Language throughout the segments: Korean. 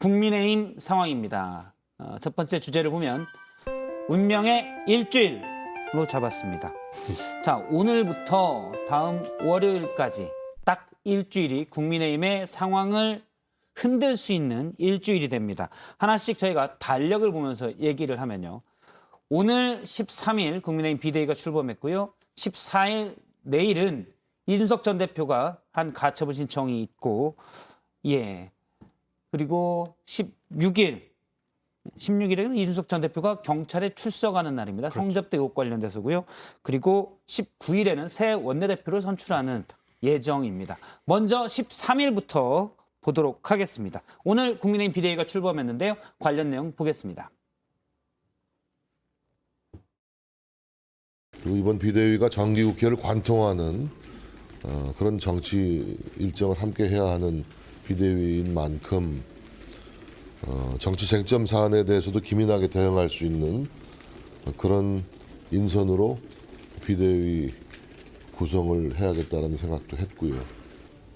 국민의힘 상황입니다. 첫 번째 주제를 보면 운명의 일주일로 잡았습니다. 자, 오늘부터 다음 월요일까지 딱 일주일이 국민의힘의 상황을 흔들 수 있는 일주일이 됩니다. 하나씩 저희가 달력을 보면서 얘기를 하면요. 오늘 13일 국민의힘 비대위가 출범했고요. 14일 내일은 이준석 전 대표가 한 가처분 신청이 있고, 그리고 16일에는 이준석 전 대표가 경찰에 출석하는 날입니다. 그렇죠. 성접대 의혹 관련돼서고요. 그리고 19일에는 새 원내대표를 선출하는 예정입니다. 먼저 13일부터 보도록 하겠습니다. 오늘 국민의힘 비대위가 출범했는데요. 관련 내용 보겠습니다. 그리고 이번 비대위가 정기국회를 관통하는 그런 정치 일정을 함께 해야 하는 비대위인 만큼 정치 쟁점 사안에 대해서도 기민하게 대응할 수 있는 그런 인선으로 비대위 구성을 해야겠다는 생각도 했고요.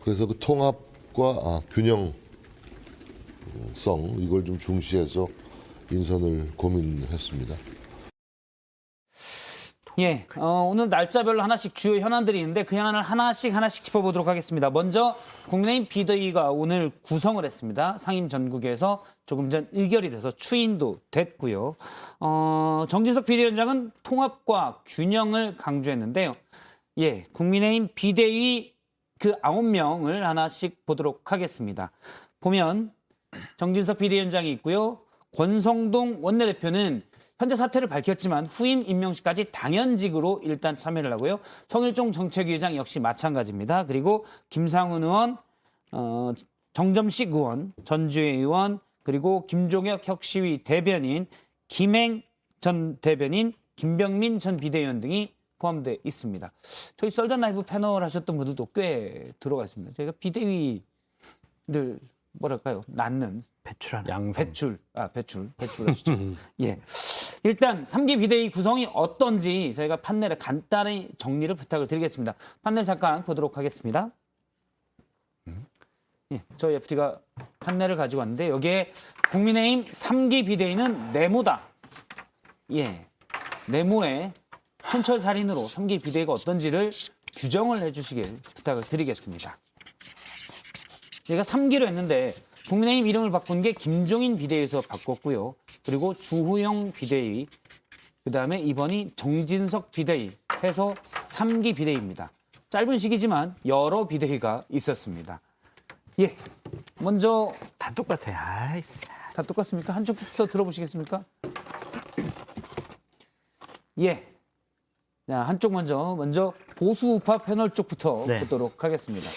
그래서 그 통합과 균형성 이걸 좀 중시해서 인선을 고민했습니다. 오늘 날짜별로 하나씩 주요 현안들이 있는데 그 현안을 하나씩 짚어보도록 하겠습니다. 먼저 국민의힘 비대위가 오늘 구성을 했습니다. 상임 전국에서 조금 전 의결이 돼서 추인도 됐고요. 정진석 비대위원장은 통합과 균형을 강조했는데요. 국민의힘 비대위 그 9명을 하나씩 보도록 하겠습니다. 보면 정진석 비대위원장이 있고요. 권성동 원내대표는 현재 사퇴를 밝혔지만 후임 임명식까지 당연직으로 일단 참여를 하고요. 성일종 정책위의장 역시 마찬가지입니다. 그리고 김상훈 의원, 정점식 의원, 전주혜 의원, 그리고 김종혁 혁신위 대변인, 김행 전 대변인, 김병민 전 비대위원 등이 포함되어 있습니다. 저희 썰전 라이브 패널 하셨던 분들도 꽤 들어가 있습니다. 저희가 비대위들 낳는 배출하는 양성. 배출하시죠. 일단 3기 비대위 구성이 어떤지 저희가 판넬에 간단히 정리를 부탁을 드리겠습니다. 판넬 잠깐 보도록 하겠습니다. 저희 FT가 판넬을 가지고 왔는데 여기에 국민의힘 3기 비대위는 네모다. 네모에 촌철살인으로 3기 비대위가 어떤지를 규정을 해주시길 부탁을 드리겠습니다. 얘가 3기로 했는데 국민의힘 이름을 바꾼 게 김종인 비대위에서 바꿨고요. 그리고 주호영 비대위, 그다음에 이번이 정진석 비대위 해서 3기 비대위입니다. 짧은 시기지만 여러 비대위가 있었습니다. 먼저 다 똑같아요. 다 똑같습니까? 한쪽부터 들어보시겠습니까? 자, 한쪽 먼저 보수 우파 패널 쪽부터 보도록 하겠습니다.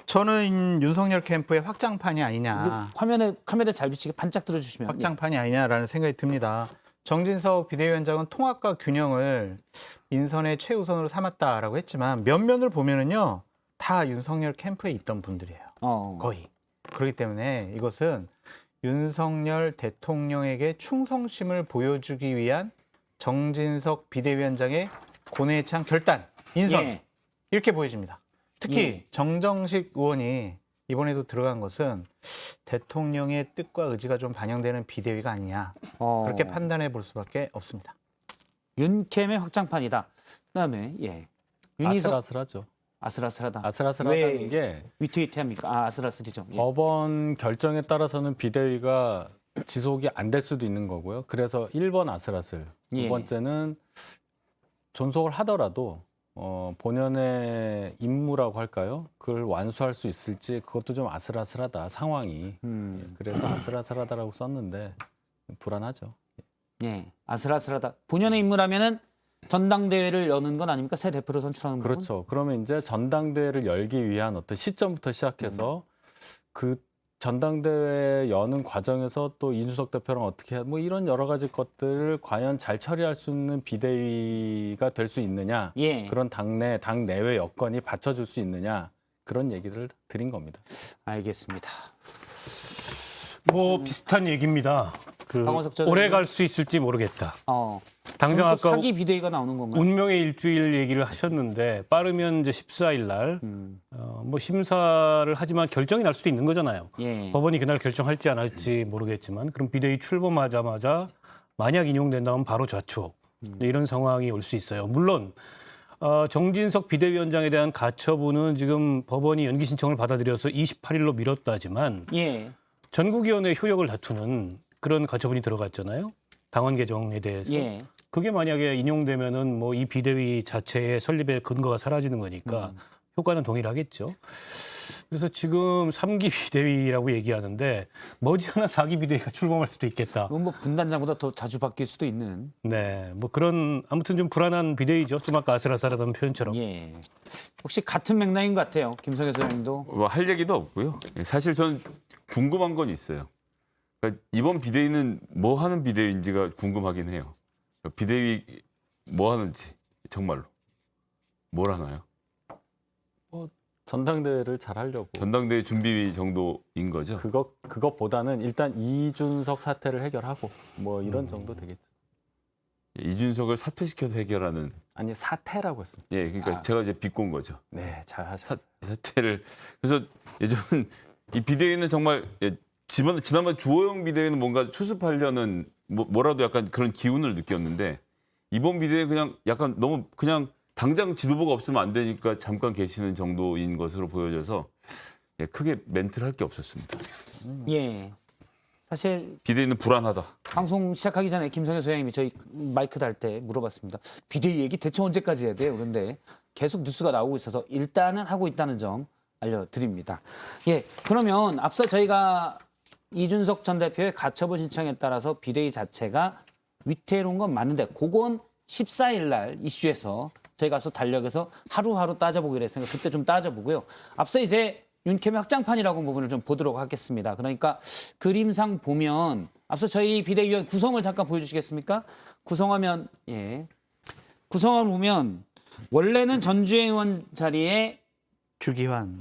저는 윤석열 캠프의 확장판이 아니냐. 카메라에 잘 비치게 반짝 들어주시면. 확장판이 아니냐라는 생각이 듭니다. 정진석 비대위원장은 통합과 균형을 인선의 최우선으로 삼았다라고 했지만 면면을 보면은요 다 윤석열 캠프에 있던 분들이에요. 거의. 그렇기 때문에 이것은 윤석열 대통령에게 충성심을 보여주기 위한 정진석 비대위원장의 고뇌찬 결단, 인선 이렇게 보여집니다. 특히 정정식 의원이 이번에도 들어간 것은 대통령의 뜻과 의지가 좀 반영되는 비대위가 아니냐. 그렇게 판단해 볼 수밖에 없습니다. 윤캠의 확장판이다. 그다음에 윤희석 아슬아슬하죠. 아슬아슬하다. 아슬아슬하다는 게 위태위태합니까? 아슬아슬이죠. 법원 결정에 따라서는 비대위가 지속이 안 될 수도 있는 거고요. 그래서 1번 아슬아슬, 두 번째는 존속을 하더라도 본연의 임무라고 할까요? 그걸 완수할 수 있을지 그것도 좀 아슬아슬하다, 상황이. 그래서 아슬아슬하다라고 썼는데 불안하죠. 아슬아슬하다. 본연의 임무라면은 전당대회를 여는 건 아닙니까? 새 대표를 선출하는 건? 그렇죠. 그러면 이제 전당대회를 열기 위한 어떤 시점부터 시작해서 그 전당대회 여는 과정에서 또 이준석 대표랑 어떻게 뭐 이런 여러 가지 것들을 과연 잘 처리할 수 있는 비대위가 될 수 있느냐, 그런 당 내외 여건이 받쳐줄 수 있느냐, 그런 얘기를 드린 겁니다. 알겠습니다. 뭐 비슷한 얘기입니다. 강원석 전 오래 갈 수 있을지 모르겠다. 당장 그럼 또 아까 사기 비대위가 나오는 건가요? 운명의 일주일 얘기를 하셨는데 빠르면 이제 14일 날 뭐 심사를 하지만 결정이 날 수도 있는 거잖아요. 예. 법원이 그날 결정할지 안 할지 모르겠지만 그럼 비대위 출범하자마자 만약 인용된다면 바로 좌초 이런 상황이 올 수 있어요. 물론 정진석 비대위원장에 대한 가처분은 지금 법원이 연기 신청을 받아들여서 28일로 미뤘다지만 예. 전국위원회 효력을 다투는 그런 가처분이 들어갔잖아요. 당원 개정에 대해서. 예. 그게 만약에 인용되면은 뭐 이 비대위 자체의 설립의 근거가 사라지는 거니까 효과는 동일하겠죠. 그래서 지금 3기 비대위라고 얘기하는데 머지않아 4기 비대위가 출범할 수도 있겠다. 이건 뭐 분단장보다 더 자주 바뀔 수도 있는. 네, 뭐 그런 아무튼 좀 불안한 비대위죠. 좀 아까 아슬아슬하다는 표현처럼. 예. 혹시 같은 맥락인 것 같아요. 김성애 소장님도. 뭐 할 얘기도 없고요. 사실 전 궁금한 건 있어요. 그러니까 이번 비대위는 뭐 하는 비대위인지가 궁금하긴 해요. 비대위 뭐 하는지 정말로 뭘 하나요? 전당대회를 잘 하려고. 전당대회 준비 정도인 거죠? 그것보다는 일단 이준석 사태를 해결하고 뭐 이런 정도 되겠죠. 이준석을 사퇴시켜서 해결하는. 아니 사태라고 했습니다. 예, 그러니까 제가 이제 비꼰 거죠. 네, 잘 하셨어요. 사퇴를. 그래서 예전 이 비대위는 정말 지난번 주호영 비대위는 뭔가 수습하려는 뭐라도 약간 그런 기운을 느꼈는데 이번 비대위는 그냥 약간 너무 그냥 당장 지도부가 없으면 안 되니까 잠깐 계시는 정도인 것으로 보여져서 크게 멘트를 할 게 없었습니다. 예. 사실 비대위는 불안하다. 방송 시작하기 전에 김성애 소장님이 저희 마이크 달 때 물어봤습니다. 비대위 얘기 대체 언제까지 해야 돼요? 그런데 계속 뉴스가 나오고 있어서 일단은 하고 있다는 점 알려드립니다. 예. 그러면 앞서 저희가 이준석 전 대표의 가처분 신청에 따라서 비대위 자체가 위태로운 건 맞는데 그건 14일 날 이슈에서 저희가 또 달력에서 하루하루 따져보기로 했으니까 그때 좀 따져보고요. 앞서 이제 윤케미 확장판이라고 부분을 좀 보도록 하겠습니다. 그러니까 그림상 보면 앞서 저희 비대위원 구성을 잠깐 보여주시겠습니까? 구성하면 예, 구성을 보면 원래는 전주의 의원 자리에 주기환.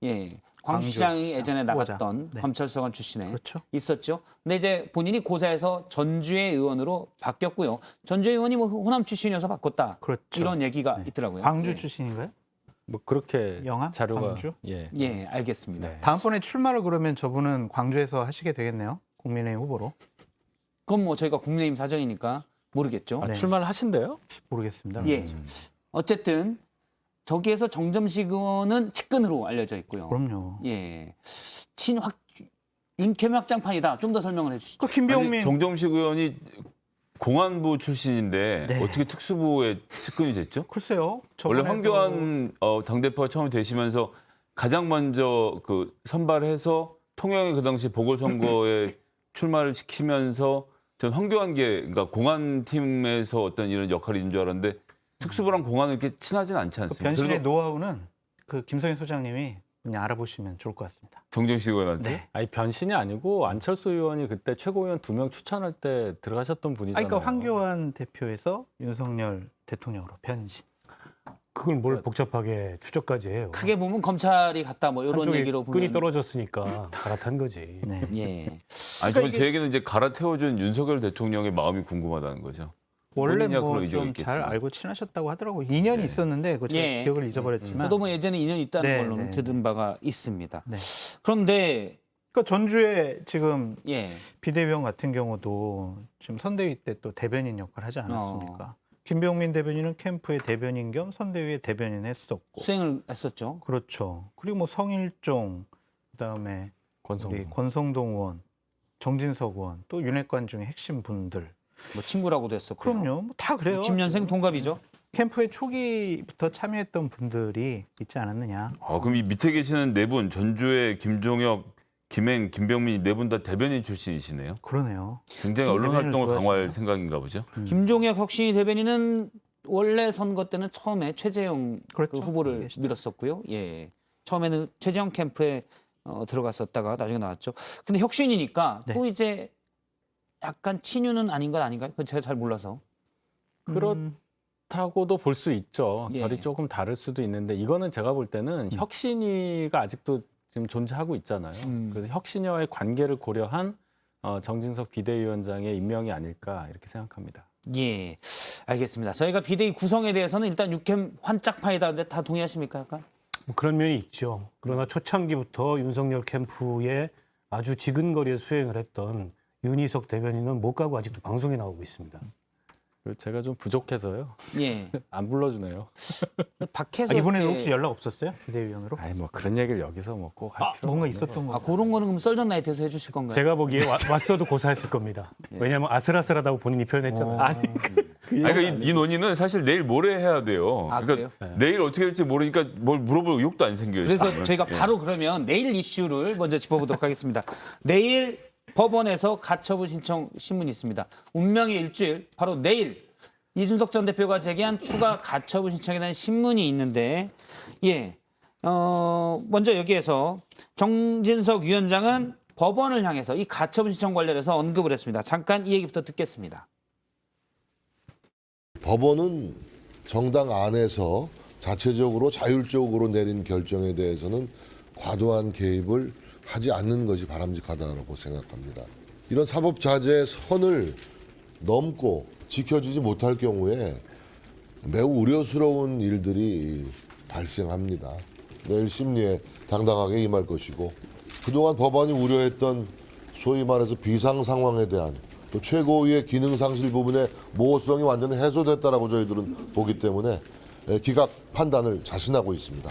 예, 광주시장이 예전에 후보자. 나갔던 네. 검찰수사관 출신에 그렇죠. 있었죠. 근데 이제 본인이 고사해서 전주의 의원으로 바뀌었고요. 전주의 의원이 뭐 호남 출신이어서 바꿨다. 그렇죠. 이런 얘기가 있더라고요. 광주 예. 출신인가요? 뭐 그렇게 영암? 자료가 광주? 예. 예, 알겠습니다. 네. 다음번에 출마를 그러면 저분은 광주에서 하시게 되겠네요. 국민의힘 후보로. 그건 뭐 저희가 국민의힘 사정이니까 모르겠죠. 아, 네. 출마를 하신대요? 모르겠습니다. 예. 어쨌든 저기에서 정점식 의원은 측근으로 알려져 있고요. 그럼요. 예. 윤케미 확장판이다. 좀 더 설명을 해주시죠. 그 김병민 정정식 의원이 공안부 출신인데 네. 어떻게 특수부에 측근이 됐죠? 글쎄요. 원래 저번에도 황교안 당대표가 처음 되시면서 가장 먼저 그 선발해서 통영의 그 당시 보궐선거에 출마를 시키면서 전 황교안계 그러니까 공안팀에서 어떤 이런 역할이 있는 줄 알았는데 특수부랑 공안은 이렇게 친하진 않지 그 않습니까? 변신의 그래도 노하우는 그 김성현 소장님이 그냥 알아보시면 좋을 것 같습니다. 정정식 의원한테 네. 아니 변신이 아니고 안철수 의원이 그때 최고위원 2명 추천할 때 들어가셨던 분이잖아요. 그러니까 황교안 대표에서 윤석열 대통령으로 변신. 그걸 뭘 복잡하게 추적까지 해요. 크게 보면 검찰이 갔다 뭐 이런 한쪽에 얘기로 보면 끈이 떨어졌으니까 갈아탄 거지. 네. 예. 아니 저는 제 얘기는 이제 갈아태워준 윤석열 대통령의 마음이 궁금하다는 거죠. 원래 본인이야 뭐 그런 의지가 좀 잘 있겠지만. 알고 친하셨다고 하더라고요. 인연이 있었는데 그 제가 예. 기억을 잊어버렸지만. 저도 뭐 예전에 인연이 있다는 네, 걸로는 네. 들은 바가 있습니다. 네. 그런데 그러니까 전주에 지금 예. 비대위원 같은 경우도 지금 선대위 때 또 대변인 역할을 하지 않았습니까? 김병민 대변인은 캠프의 대변인 겸 선대위의 대변인 했었고. 수행을 했었죠. 그렇죠. 그리고 뭐 성일종, 그다음에 권성동. 우리 권성동 의원, 정진석 의원, 또 윤핵관 중에 핵심 분들. 뭐 친구라고도 했었고. 그럼요. 뭐다 그래요. 60년생 동갑이죠. 캠프의 초기부터 참여했던 분들이 있지 않았느냐. 그럼 이 밑에 계시는 네 분 전주의 김종혁, 김행, 김병민 네 분 다 대변인 출신이시네요. 그러네요. 굉장히 언론 대변인을 활동을 강화할 좋아하시나요? 생각인가 보죠. 김종혁 혁신위 대변인은 원래 선거 때는 처음에 최재형 그렇죠. 그 후보를 계시죠. 밀었었고요. 예. 처음에는 최재형 캠프에 들어갔었다가 나중에 나왔죠. 근데 혁신이니까 네. 또 이제 약간 친유는 아닌 건 아닌가요? 그건 제가 잘 몰라서. 그렇다고도 볼 수 있죠. 예. 결이 조금 다를 수도 있는데 이거는 제가 볼 때는 혁신위가 아직도 지금 존재하고 있잖아요. 그래서 혁신위와의 관계를 고려한 정진석 비대위원장의 임명이 아닐까 이렇게 생각합니다. 예, 알겠습니다. 저희가 비대위 구성에 대해서는 일단 육캠 환짝파이다. 다 동의하십니까? 약간? 뭐 그런 면이 있죠. 그러나 초창기부터 윤석열 캠프에 아주 지근거리에 수행을 했던 윤희석 대변인은 못 가고 아직도 방송에 나오고 있습니다. 제가 좀 부족해서요. 예. 안 불러주네요. 박해석 이번에는 때- 혹시 연락 없었어요? 비대위원으로? 아니 뭐 그런 얘기를 여기서 뭐 꼭 할 필요 뭔가 없는 있었던 거. 아, 그런 거는 그럼 썰전 나이트에서 해주실 건가요? 제가 보기에 왔어도 고사했을 겁니다. 왜냐하면 아슬아슬하다고 본인이 표현했잖아요. 아니 그러니까 이 논의는 사실 내일 모레 해야 돼요. 아, 그러니까 내일 어떻게 될지 모르니까 뭘 물어볼 의욕도 안 생겨요. 그래서 지금은. 저희가 예. 바로 그러면 내일 이슈를 먼저 짚어보도록 하겠습니다. 내일 법원에서 가처분 신청 신문이 있습니다. 운명의 일주일, 바로 내일 이준석 전 대표가 제기한 추가 가처분 신청에 대한 신문이 있는데, 예, 먼저 여기에서 정진석 위원장은 법원을 향해서 이 가처분 신청 관련해서 언급을 했습니다. 잠깐 이 얘기부터 듣겠습니다. 법원은 정당 안에서 자체적으로 자율적으로 내린 결정에 대해서는 과도한 개입을 하지 않는 것이 바람직하다고 생각합니다. 이런 사법자재의 선을 넘고 지켜지지 못할 경우에 매우 우려스러운 일들이 발생합니다. 내일 심리에 당당하게 임할 것이고, 그동안 법원이 우려했던 소위 말해서 비상 상황에 대한 또 최고위의 기능 상실 부분의 모호성이 완전히 해소됐다라고 저희들은 보기 때문에 기각 판단을 자신하고 있습니다.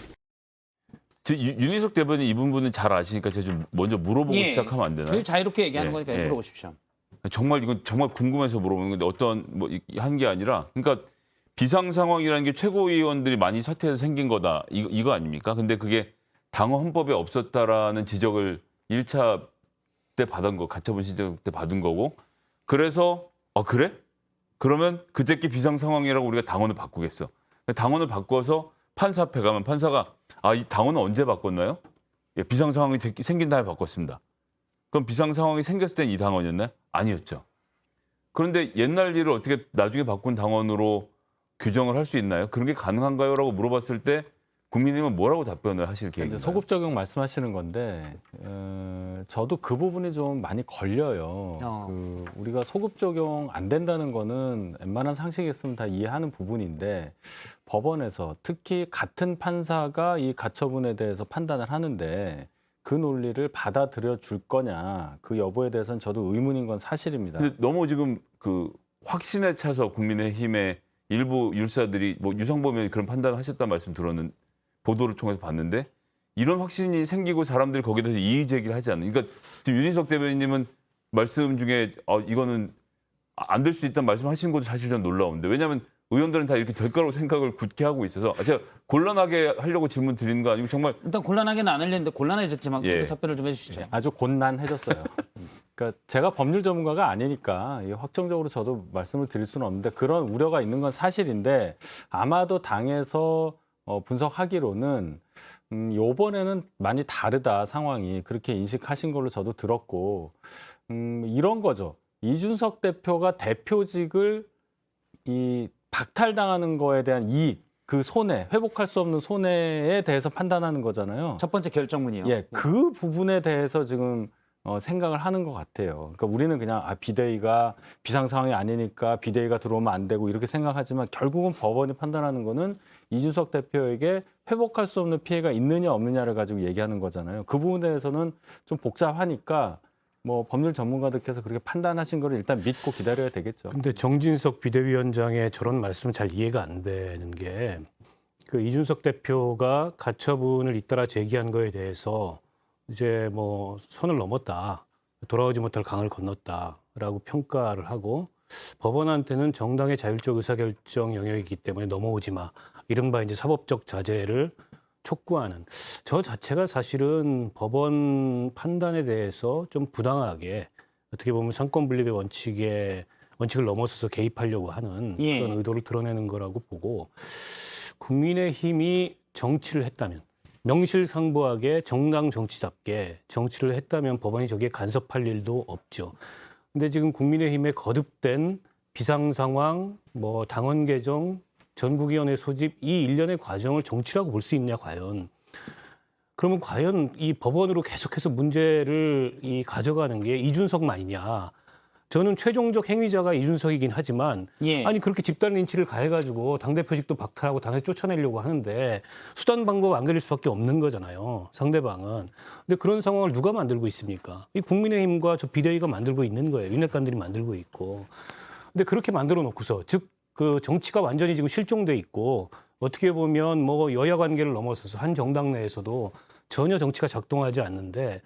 윤희석 대변인 이 부분은 잘 아시니까 제가 좀 먼저 물어보고 시작하면 안 되나요? 늘 자유롭게 얘기하는 예, 거니까 예. 물어보십시오. 정말 이건 정말 궁금해서 물어보는 건데 어떤 뭐 한 게 아니라, 그러니까 비상 상황이라는 게 최고위원들이 많이 사퇴해서 생긴 거다 이거 아닙니까? 근데 그게 당헌 헌법에 없었다라는 지적을 1차 때 받은 거, 가처분 신청 때 받은 거고, 그래서 그래? 그러면 그때께 비상 상황이라고 우리가 당헌을 바꾸겠어. 당헌을 바꿔서 판사 앞에 가면 판사가 이 당헌은 언제 바꿨나요? 예, 비상 상황이 생긴 다음에 바꿨습니다. 그럼 비상 상황이 생겼을 땐 이 당헌이었나요? 아니었죠. 그런데 옛날 일을 어떻게 나중에 바꾼 당헌으로 규정을 할 수 있나요? 그런 게 가능한가요? 라고 물어봤을 때 국민의힘은 뭐라고 답변을 하실 이제 계획인가요? 소급 적용 말씀하시는 건데 저도 그 부분이 좀 많이 걸려요. 우리가 소급 적용 안 된다는 거는 웬만한 상식이 있으면 다 이해하는 부분인데, 법원에서 특히 같은 판사가 이 가처분에 대해서 판단을 하는데 그 논리를 받아들여 줄 거냐, 그 여부에 대해서는 저도 의문인 건 사실입니다. 근데 너무 지금 그 확신에 차서 국민의힘의 일부 율사들이 뭐 유상범 의원이 그런 판단을 하셨다는 말씀 들었는 보도를 통해서 봤는데, 이런 확신이 생기고 사람들이 거기에 대해서 이의 제기를 하지 않는. 그러니까 지금 윤희석 대변인님은 말씀 중에 이거는 안 될 수 있다는 말씀하신 것도 사실 좀 놀라운데, 왜냐하면 의원들은 다 이렇게 될 거라고 생각을 굳게 하고 있어서 제가 곤란하게 하려고 질문 드리는 거 아니고 정말 일단 곤란하게는 안 하려는데 곤란해졌지만 예. 답변을 좀 해주시죠. 아주 곤란해졌어요. 그러니까 제가 법률 전문가가 아니니까 확정적으로 저도 말씀을 드릴 수는 없는데, 그런 우려가 있는 건 사실인데, 아마도 당에서 분석하기로는 요번에는 많이 다르다, 상황이. 그렇게 인식하신 걸로 저도 들었고, 이런 거죠. 이준석 대표가 대표직을 박탈당하는 거에 대한 이익, 그 손해, 회복할 수 없는 손해에 대해서 판단하는 거잖아요. 첫 번째 결정문이요. 예, 그 부분에 대해서 지금 생각을 하는 것 같아요. 그러니까 우리는 그냥 비대위가 비상 상황이 아니니까 비대위가 들어오면 안 되고 이렇게 생각하지만, 결국은 법원이 판단하는 거는 이준석 대표에게 회복할 수 없는 피해가 있느냐 없느냐를 가지고 얘기하는 거잖아요. 그 부분에 대해서는 좀 복잡하니까 뭐 법률 전문가들께서 그렇게 판단하신 거를 일단 믿고 기다려야 되겠죠. 근데 정진석 비대위원장의 저런 말씀은 잘 이해가 안 되는 게, 그 이준석 대표가 가처분을 잇따라 제기한 거에 대해서 이제 뭐 선을 넘었다, 돌아오지 못할 강을 건넜다라고 평가를 하고, 법원한테는 정당의 자율적 의사결정 영역이기 때문에 넘어오지 마, 이른바 이제 사법적 자제를 촉구하는, 저 자체가 사실은 법원 판단에 대해서 좀 부당하게, 어떻게 보면 상권 분립의 원칙을 넘어서서 개입하려고 하는 예. 그런 의도를 드러내는 거라고 보고, 국민의힘이 정치를 했다면, 명실상부하게 정당 정치답게 정치를 했다면 법원이 저기에 간섭할 일도 없죠. 근데 지금 국민의힘의 거듭된 비상 상황, 뭐 당원 개정, 전국위원회 소집, 이 일련의 과정을 정치라고 볼 수 있냐 과연. 그러면 과연 이 법원으로 계속해서 문제를 가져가는 게 이준석만이냐. 저는 최종적 행위자가 이준석이긴 하지만 예. 아니 그렇게 집단 린치를 가해가지고 당대표직도 박탈하고 당에서 쫓아내려고 하는데 수단 방법 안 가릴 수밖에 없는 거잖아요. 상대방은. 근데 그런 상황을 누가 만들고 있습니까? 이 국민의힘과 저 비대위가 만들고 있는 거예요. 윤핵관들이 만들고 있고. 근데 그렇게 만들어 놓고서 즉 그 정치가 완전히 지금 실종돼 있고 어떻게 보면 뭐 여야 관계를 넘어서서 한 정당 내에서도 전혀 정치가 작동하지 않는데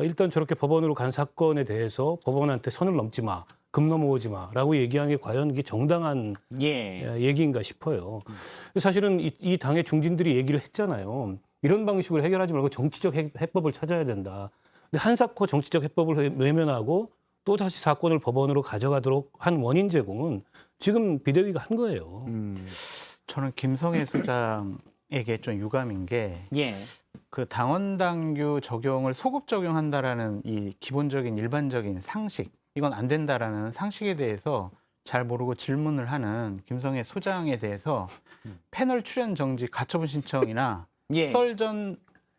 일단 저렇게 법원으로 간 사건에 대해서 법원한테 선을 넘지 마, 금 넘어오지 마라고 얘기하는 게 과연 이게 정당한 예. 얘기인가 싶어요. 사실은 이 당의 중진들이 얘기를 했잖아요. 이런 방식으로 해결하지 말고 정치적 해법을 찾아야 된다. 근데 한사코 정치적 해법을 외면하고 또 다시 사건을 법원으로 가져가도록 한 원인 제공은 지금 비대위가 한 거예요. 저는 김성애 소장에게 좀 유감인 게 예. 그 당원 당규 적용을 소급 적용한다라는 이 기본적인 일반적인 상식, 이건 안 된다라는 상식에 대해서 잘 모르고 질문을 하는 김성애 소장에 대해서 패널 출연 정지 가처분 신청이나 예.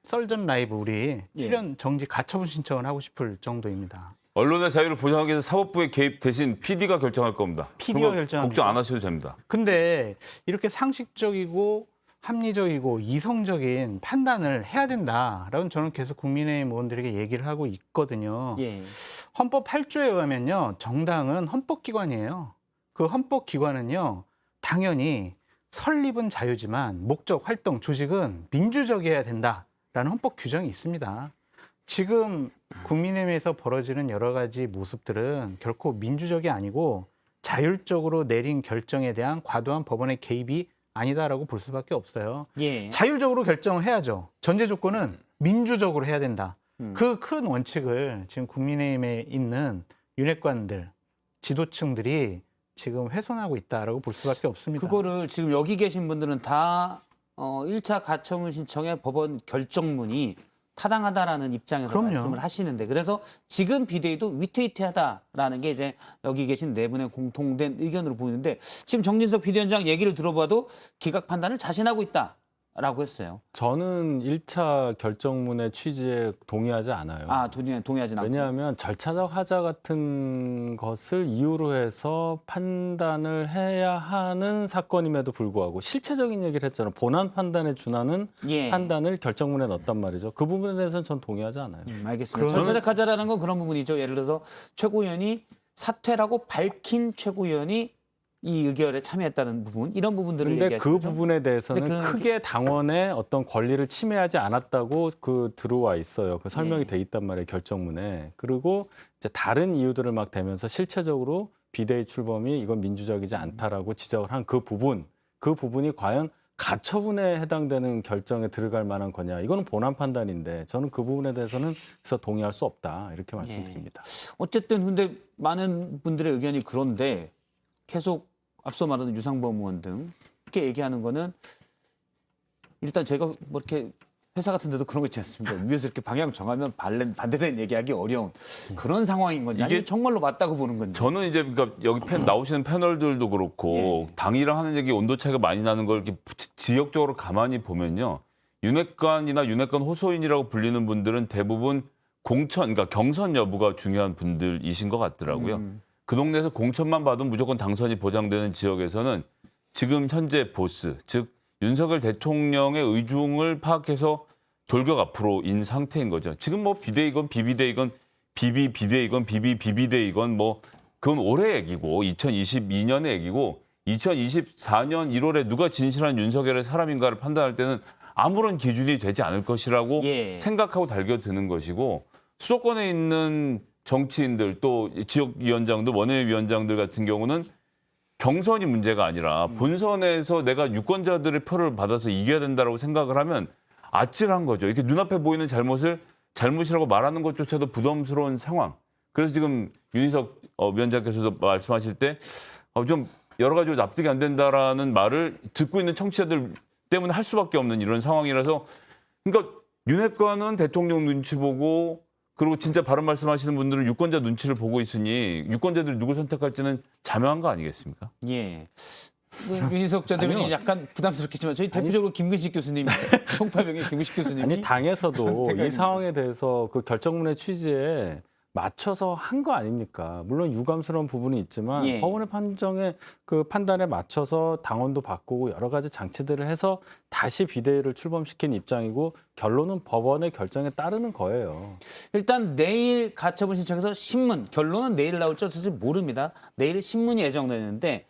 썰전 라이브 우리 예. 출연 정지 가처분 신청을 하고 싶을 정도입니다. 언론의 자유를 보장하기 위해서 사법부의 개입 대신 PD가 결정할 겁니다. PD가 그런 거 결정합니다. 걱정 안 하셔도 됩니다. 근데 이렇게 상식적이고 합리적이고 이성적인 판단을 해야 된다라고 저는 계속 국민의힘 의원들에게 얘기를 하고 있거든요. 예. 헌법 8조에 의하면요, 정당은 헌법기관이에요. 그 헌법기관은요, 당연히 설립은 자유지만 목적, 활동, 조직은 민주적이어야 된다라는 헌법 규정이 있습니다. 지금 국민의힘에서 벌어지는 여러 가지 모습들은 결코 민주적이 아니고 자율적으로 내린 결정에 대한 과도한 법원의 개입이 아니다라고 볼 수밖에 없어요. 예. 자율적으로 결정을 해야죠. 전제 조건은 민주적으로 해야 된다. 그 큰 원칙을 지금 국민의힘에 있는 윤핵관들, 지도층들이 지금 훼손하고 있다라고 볼 수밖에 없습니다. 그거를 지금 여기 계신 분들은 다 1차 가처분 신청의 법원 결정문이 타당하다라는 입장에서 그럼요. 말씀을 하시는데 그래서 지금 비대위도 위태위태하다라는 게 이제 여기 계신 네 분의 공통된 의견으로 보이는데 지금 정진석 비대위원장 얘기를 들어봐도 기각 판단을 자신하고 있다라고 했어요. 저는 1차 결정문의 취지에 동의하지 않아요. 아, 동의하진 않고. 왜냐하면 절차적 하자 같은 것을 이유로 해서 판단을 해야 하는 사건임에도 불구하고 실체적인 얘기를 했잖아요. 본안 판단에 준하는 예. 판단을 결정문에 넣었단 말이죠. 그 부분에 대해서는 전 동의하지 않아요. 알겠습니다. 절차적 하자라는 건 그런 부분이죠. 예를 들어서 최고위원이 사퇴라고 밝힌 최고위원이 이 의결에 참여했다는 부분, 이런 부분들을 그런데 얘기하시죠. 그 부분에 대해서는 근데 그- 크게 당원의 어떤 권리를 침해하지 않았다고 들어와 있어요. 그 설명이 예. 돼 있단 말이에요, 결정문에. 그리고 이제 다른 이유들을 막 대면서 실체적으로 비대위 출범이 이건 민주적이지 않다라고 지적을 한 그 부분이 과연 가처분에 해당되는 결정에 들어갈 만한 거냐. 이거는 본안 판단인데 저는 그 부분에 대해서는 그래서 동의할 수 없다. 이렇게 말씀드립니다. 어쨌든 근데 많은 분들의 의견이 그런데 계속 앞서 말하는 유상범 의원 등 이렇게 얘기하는 거는 일단 제가 뭐 이렇게 회사 같은 데도 그런 거 있지 않습니까? 위에서 이렇게 방향 정하면 반대되는 얘기하기 어려운 그런 상황인 건지 아니면 이게 정말로 맞다고 보는 건지. 저는 이제 그러니까 여기 나오시는 패널들도 그렇고 당이랑 하는 얘기 온도 차이가 많이 나는 걸 이렇게 지역적으로 가만히 보면요. 윤핵관이나 윤핵관 호소인이라고 불리는 분들은 대부분 공천, 그러니까 경선 여부가 중요한 분들이신 것 같더라고요. 그 동네에서 공천만 받으면 무조건 당선이 보장되는 지역에서는 지금 현재 보스, 즉 윤석열 대통령의 의중을 파악해서 돌격 앞으로인 상태인 거죠. 지금 뭐 비대이건 비비대이건 비비비대이건 비비비비대이건 뭐 그건 올해 얘기고 2022년의 얘기고 2024년 1월에 누가 진실한 윤석열의 사람인가를 판단할 때는 아무런 기준이 되지 않을 것이라고 예. 생각하고 달겨드는 것이고 수도권에 있는 정치인들 또 지역위원장들 원외위원장들 같은 경우는 경선이 문제가 아니라 본선에서 내가 유권자들의 표를 받아서 이겨야 된다고 생각을 하면 아찔한 거죠. 이렇게 눈앞에 보이는 잘못을 잘못이라고 말하는 것조차도 부담스러운 상황. 그래서 지금 윤희석 위원장께서도 말씀하실 때 좀 여러 가지로 납득이 안 된다라는 말을 듣고 있는 청취자들 때문에 할 수밖에 없는 이런 상황이라서 그러니까 윤핵관은 대통령 눈치 보고 그리고 진짜 바른 말씀하시는 분들은 유권자 눈치를 보고 있으니 유권자들이 누굴 선택할지는 자명한 거 아니겠습니까? 예. 윤희석 전 대변인 약간 부담스럽겠지만 저희 대표적으로 김근식 교수님, 통파병의 김근식 교수님이 아니 당에서도 이 상황에 대해서 그 결정문의 취지에 맞춰서 한 거 아닙니까? 물론 유감스러운 부분이 있지만 예. 법원의 판정에 그 판단에 맞춰서 당원도 바꾸고 여러 가지 장치들을 해서 다시 비대위를 출범시킨 입장이고 결론은 법원의 결정에 따르는 거예요. 일단 내일 가처분 신청해서 신문, 결론은 내일 나올지 어쩔지 모릅니다. 내일 신문이 예정되는데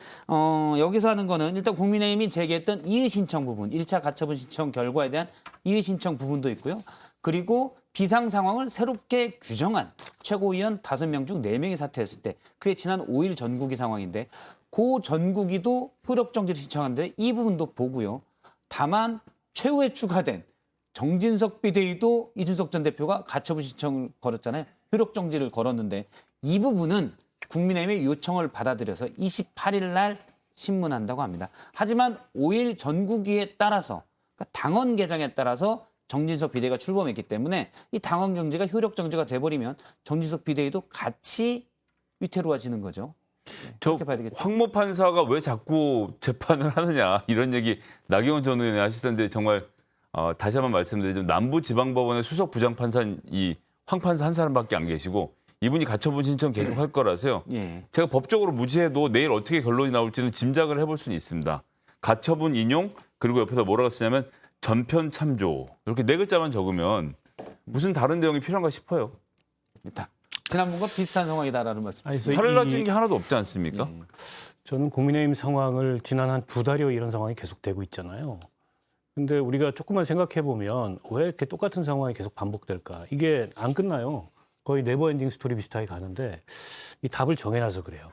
여기서 하는 거는 일단 국민의힘이 제기했던 이의 신청 부분, 1차 가처분 신청 결과에 대한 이의 신청 부분도 있고요. 그리고 비상 상황을 새롭게 규정한 최고위원 5명 중 4명이 사퇴했을 때 그게 지난 5일 전국위 상황인데 그 전국위도 효력 정지를 신청하는데 이 부분도 보고요. 다만 최후에 추가된 정진석 비대위도 이준석 전 대표가 가처분 신청을 걸었잖아요. 효력 정지를 걸었는데 이 부분은 국민의힘의 요청을 받아들여서 28일 날 신문한다고 합니다. 하지만 5일 전국위에 따라서 그러니까 당원 개정에 따라서 정진석 비대위가 출범했기 때문에 이 당원 정지가 효력 정지가 돼버리면 정진석 비대위도 같이 위태로워지는 거죠. 저 그렇게 봐야 되겠죠. 황모 판사가 왜 자꾸 재판을 하느냐 이런 얘기 나경원 전 의원이 하시던데 정말 다시 한번 말씀드리자면 남부지방법원의 수석 부장판사는 이 황 판사 한 사람밖에 안 계시고 이분이 가처분 신청 계속 할 거라서요. 예. 제가 법적으로 무죄해도 내일 어떻게 결론이 나올지는 짐작을 해볼 수는 있습니다. 가처분 인용 그리고 옆에서 뭐라고 쓰냐면 전편 참조 이렇게 4글자만 적으면 무슨 다른 내용이 필요한가 싶어요. 일단 지난번과 비슷한 상황이다라는 말씀. 아니, 그래서 달라지는 게 하나도 없지 않습니까? 저는 국민의힘 상황을 지난 한 2달여 이런 상황이 계속되고 있잖아요. 근데 우리가 조금만 생각해 보면 왜 이렇게 똑같은 상황이 계속 반복될까? 이게 안 끝나요. 거의 네버엔딩 스토리 비슷하게 가는데 이 답을 정해놔서 그래요.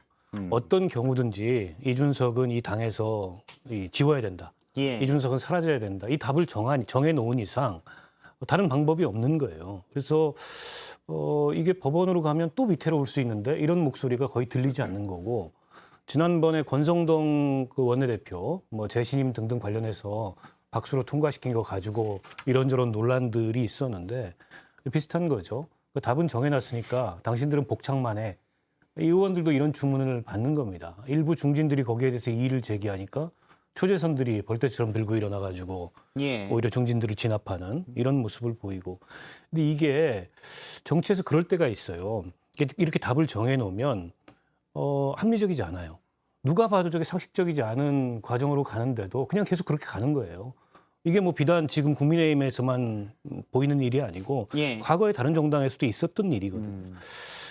어떤 경우든지 이준석은 이 당에서 지워야 된다. 예. 이준석은 사라져야 된다. 이 답을 정해놓은 이상 다른 방법이 없는 거예요. 그래서 이게 법원으로 가면 또 위태로울 수 있는데 이런 목소리가 거의 들리지 않는 거고 지난번에 권성동 그 원내대표 뭐 재신임 등등 관련해서 박수로 통과시킨 거 가지고 이런저런 논란들이 있었는데 비슷한 거죠. 그 답은 정해놨으니까 당신들은 복창만 해. 이 의원들도 이런 주문을 받는 겁니다. 일부 중진들이 거기에 대해서 이의를 제기하니까 초재선들이 벌떼처럼 들고 일어나가지고 예. 오히려 중진들을 진압하는 이런 모습을 보이고. 근데 이게 정치에서 그럴 때가 있어요. 이렇게 답을 정해놓으면 합리적이지 않아요. 누가 봐도 저게 상식적이지 않은 과정으로 가는데도 그냥 계속 그렇게 가는 거예요. 이게 뭐 비단 지금 국민의힘에서만 보이는 일이 아니고 예. 과거에 다른 정당에서도 있었던 일이거든요.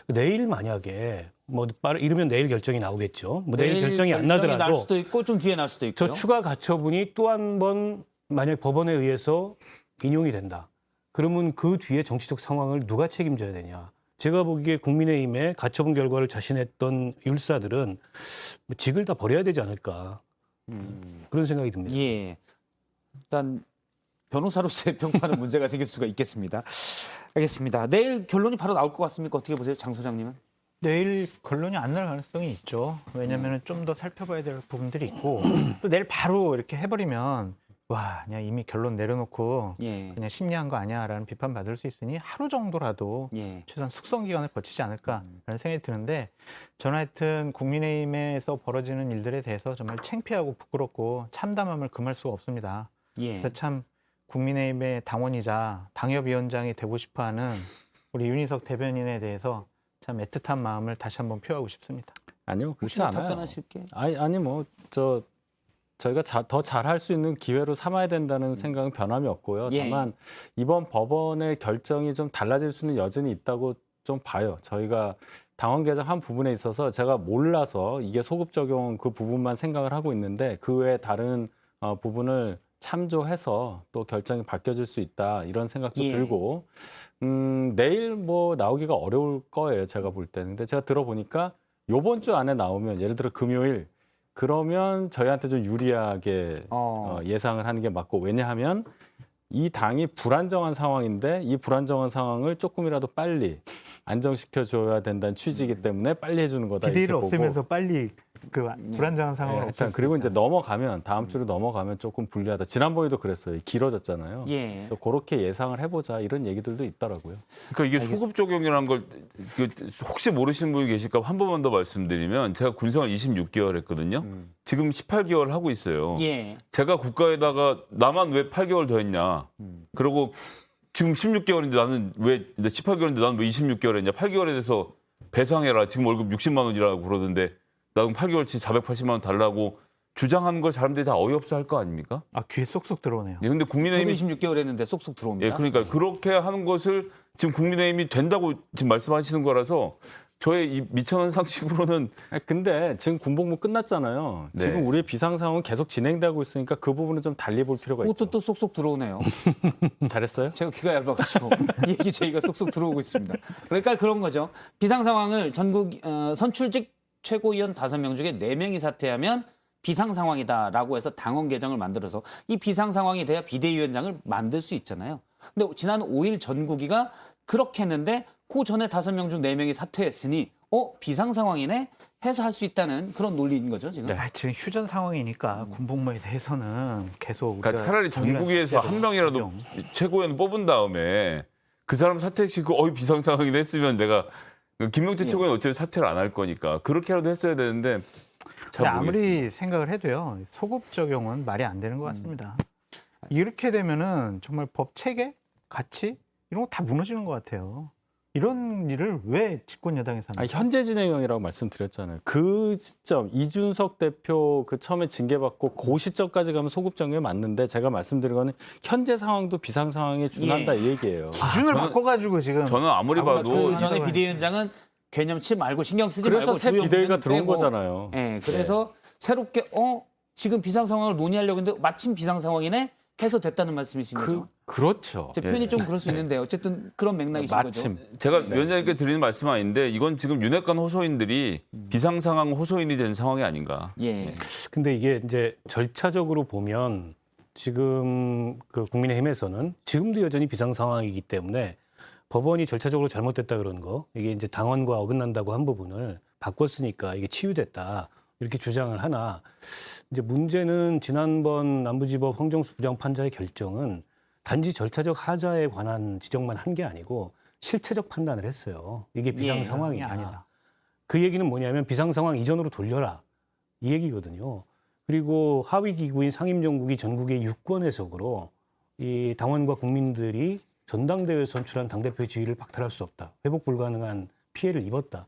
내일 만약에 뭐 이르면 내일 결정이 나오겠죠. 뭐 내일 결정이 안 날 나더라도 수도 있고 좀 뒤에 날 수도 있고요. 저 추가 가처분이 또 한 번 만약 법원에 의해서 인용이 된다. 그러면 그 뒤에 정치적 상황을 누가 책임져야 되냐. 제가 보기에 국민의힘의 가처분 결과를 자신했던 율사들은 직을 다 버려야 되지 않을까. 그런 생각이 듭니다. 예. 일단 변호사로서의 평가는 문제가 생길 수가 있겠습니다. 알겠습니다. 내일 결론이 바로 나올 것 같습니까? 어떻게 보세요, 장 소장님은? 내일 결론이 안 날 가능성이 있죠. 왜냐하면 좀 더 살펴봐야 될 부분들이 있고 또 내일 바로 이렇게 해버리면 와 그냥 이미 결론 내려놓고 예. 그냥 심리한 거 아니야라는 비판 받을 수 있으니 하루 정도라도 예. 최소한 숙성 기간을 거치지 않을까라는 생각이 드는데 저는 하여튼 국민의힘에서 벌어지는 일들에 대해서 정말 창피하고 부끄럽고 참담함을 금할 수가 없습니다. 예. 그래서 참 국민의힘의 당원이자 당협위원장이 되고 싶어하는 우리 윤희석 대변인에 대해서 참 애틋한 마음을 다시 한번 표하고 싶습니다. 아니요, 그렇지 혹시나 않아요. 답변하실게. 아니 뭐 저희가 더 잘할 수 있는 기회로 삼아야 된다는 생각은 변함이 없고요. 예. 다만 이번 법원의 결정이 좀 달라질 수는 여전히 있다고 좀 봐요. 저희가 당원 개정한 부분에 있어서 제가 몰라서 이게 소급 적용 그 부분만 생각을 하고 있는데 그 외에 다른 부분을 참조해서 또 결정이 바뀌어질 수 있다 이런 생각도 예. 들고 내일 뭐 나오기가 어려울 거예요. 제가 볼 때는. 근데 제가 들어보니까 요번 주 안에 나오면 예를 들어 금요일 그러면 저희한테 좀 유리하게 예상을 하는 게 맞고 왜냐하면 이 당이 불안정한 상황인데 이 불안정한 상황을 조금이라도 빨리 안정시켜줘야 된다는 취지이기 때문에 빨리 해주는 거다 이렇게 비대위를 보고 없애면서 빨리 그 불안정한 상황을 일단 그리고 이제 넘어가면 다음 주로 넘어가면 조금 불리하다. 지난번에도 그랬어요. 길어졌잖아요. 예. 그래서 그렇게 예상을 해보자 이런 얘기들도 있더라고요. 그러니까 이게 소급 적용이라는 걸 혹시 모르시는 분이 계실까 한 번만 더 말씀드리면 제가 군생활 26개월 했거든요. 지금 18개월 하고 있어요. 예. 제가 국가에다가 나만 왜 8개월 더 했냐. 그리고 지금 16개월인데 나는 왜 18개월인데 나는 왜 26개월 했냐? 8개월에 대해서 배상해라. 지금 월급 60만 원이라고 그러던데 나는 8개월치 480만 원 달라고 주장하는 걸 사람들이 다 어이없어 할 거 아닙니까? 아, 귀에 쏙쏙 들어오네요. 예, 근데 저도 국민의힘이 26개월 했는데 쏙쏙 들어옵니다. 예, 그러니까 그렇게 하는 것을 지금 국민의힘이 된다고 지금 말씀하시는 거라서 저의 이 미천한 상식으로는 아니, 근데 지금 군복무 끝났잖아요. 네. 지금 우리의 비상 상황은 계속 진행되고 있으니까 그 부분은 좀 달리 볼 필요가 있죠. 그것도 또 쏙쏙 들어오네요. 잘했어요? 제가 귀가 얇아가지고 이 얘기 저희가 쏙쏙 들어오고 있습니다. 그러니까 그런 거죠. 비상 상황을 전국 선출직 최고위원 5명 중에 4명이 사퇴하면 비상 상황이다라고 해서 당원 개정을 만들어서 이 비상 상황이 돼야 비대위원장을 만들 수 있잖아요. 근데 지난 5일 전국위가 그렇게 했는데 그 전에 5명 중 4명이 사퇴했으니 비상 상황이네 해서 할 수 있다는 그런 논리인 거죠 지금. 아, 지금 휴전 상황이니까 군복무에 대해서는 계속 그러니까 우리가 차라리 전국위에서 한 명이라도 최고위원 뽑은 다음에 그 사람 사퇴시키고 비상 상황이네 했으면 내가 김명태 최고위원 어차피 사퇴를 안 할 거니까 그렇게라도 했어야 되는데 잘 근데 모르겠습니다. 아무리 생각을 해도요, 소급 적용은 말이 안 되는 것 같습니다. 이렇게 되면은 정말 법 체계, 가치 이런 거 다 무너지는 것 같아요. 이런 일을 왜 집권 여당에서 아니, 합니까? 현재 진행형이라고 말씀드렸잖아요. 그 시점 이준석 대표 그 처음에 징계받고 그 시점까지 가면 소급 적용이 맞는데 제가 말씀드린 거는 현재 상황도 비상 상황에 준한다 이 얘기예요. 기준을 바꿔가지고 지금 저는 아무리 봐도 그 전에 비대위원장은 개념치 말고 신경 쓰지 그래서 말고 새 조용히는 비대위가 들어온 빼고. 거잖아요. 예, 그래서 새롭게 지금 비상 상황을 논의하려고 했는데 마침 비상 상황이네 해서 됐다는 말씀이신 거죠. 그렇죠. 제 표현이 좀 그럴 수 있는데 어쨌든 그런 맥락이신 마침. 거죠. 제가 위원장님께 드리는 말씀은 아닌데 이건 지금 윤핵관 호소인들이 비상 상황 호소인이 된 상황이 아닌가. 예. 근데 이게 이제 절차적으로 보면 지금 그 국민의힘에서는 지금도 여전히 비상 상황이기 때문에 법원이 절차적으로 잘못됐다 그런 거 이게 이제 당원과 어긋난다고 한 부분을 바꿨으니까 이게 치유됐다 이렇게 주장을 하나 이제 문제는 지난번 남부지법 황정수 부장판사의 결정은 단지 절차적 하자에 관한 지적만 한 게 아니고 실체적 판단을 했어요. 이게 비상 예, 상황이 아니다. 아니다. 그 얘기는 뭐냐면 비상 상황 이전으로 돌려라 이 얘기거든요. 그리고 하위 기구인 상임정국이 전국의 유권 해석으로 이 당원과 국민들이 전당대회에 선출한 당대표의 지위를 박탈할 수 없다. 회복 불가능한 피해를 입었다.